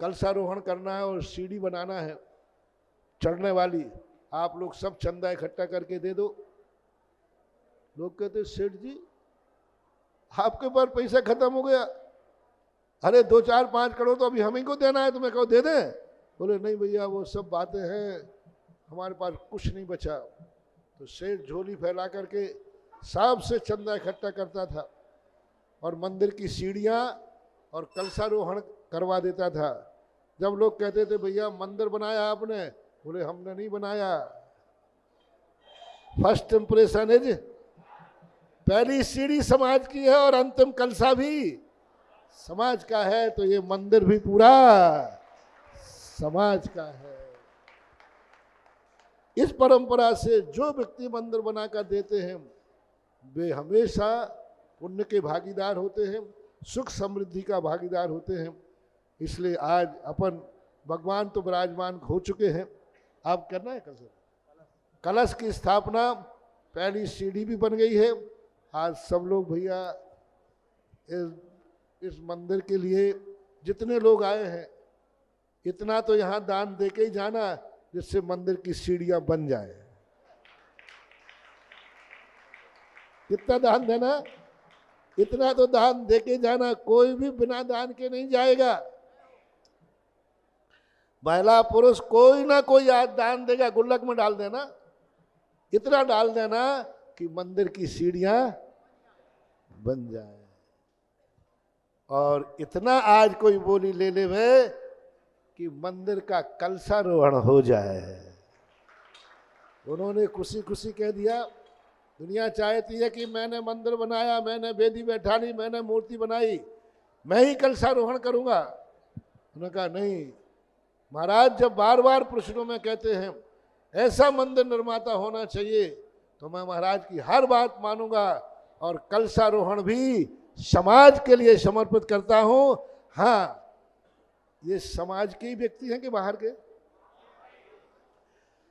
कलशारोहण करना है और सीढ़ी बनाना है चढ़ने वाली, आप लोग सब चंदा इकट्ठा करके दे दो। लोग कहते सेठ जी आपके पास पैसा खत्म हो गया, अरे 2, 4, 5 करोड़ तो अभी हम ही को देना है, तुम्हें कहो दे दें? बोले नहीं भैया वो सब बातें हैं, हमारे पास कुछ नहीं बचा। तो सेठ झोली फैला करके सब से चंदा इकट्ठा करता था और मंदिर की सीढ़ियाँ और कलशारोहण करवा देता था। जब लोग कहते थे भैया मंदिर बनाया आपने, बोले हमने नहीं बनाया, फर्स्ट इंप्रेशन इज, पहली सीढ़ी समाज की है और अंतिम कलशा भी समाज का है, तो ये मंदिर भी पूरा समाज का है। इस परंपरा से जो व्यक्ति मंदिर बनाकर देते हैं वे हमेशा पुण्य के भागीदार होते हैं, सुख समृद्धि का भागीदार होते हैं। इसलिए आज अपन भगवान तो विराजमान हो चुके हैं, आप करना है कलश की स्थापना, पहली सीढ़ी भी बन गई है। आज सब लोग भैया इस मंदिर के लिए जितने लोग आए हैं इतना तो यहाँ दान दे के ही जाना जिससे मंदिर की सीढ़ियाँ बन जाए। कितना दान देना, इतना तो दान दे के जाना, कोई भी बिना दान के नहीं जाएगा। महिला पुरुष कोई ना कोई आज दान देगा, गुल्लक में डाल देना, इतना डाल देना कि मंदिर की सीढ़ियां बन जाए। और इतना आज कोई बोली ले ले वे कि मंदिर का कलशारोहण हो जाए। उन्होंने खुशी खुशी कह दिया, दुनिया चाहती है कि मैंने मंदिर बनाया, मैंने वेदी बैठा ली, मैंने मूर्ति बनाई, मैं ही कलशारोहण करूंगा। उन्होंने कहा नहीं महाराज, जब बार बार प्रश्नों में कहते हैं ऐसा मंदिर निर्माता होना चाहिए, तो मैं महाराज की हर बात मानूंगा और कलशारोहण भी समाज के लिए समर्पित करता हूं। हाँ, ये समाज के ही व्यक्ति हैं कि बाहर के?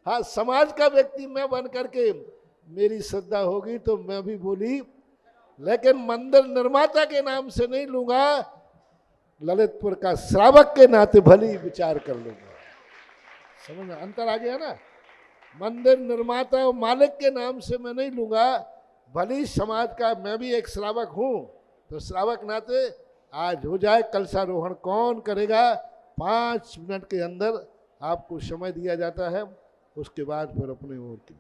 हाँ, समाज का व्यक्ति मैं बन करके मेरी श्रद्धा होगी तो मैं भी बोली, लेकिन मंदिर निर्माता के नाम से नहीं लूंगा, ललितपुर का श्रावक के नाते भली विचार कर लूंगा। समझ में अंतर आ गया ना? मंदिर निर्माता और मालिक के नाम से मैं नहीं लूंगा, भली समाज का मैं भी एक श्रावक हूं, तो श्रावक नाते आज हो जाए। कलशारोहण कौन करेगा? 5 मिनट के अंदर आपको समय दिया जाता है, उसके बाद फिर अपने ओर की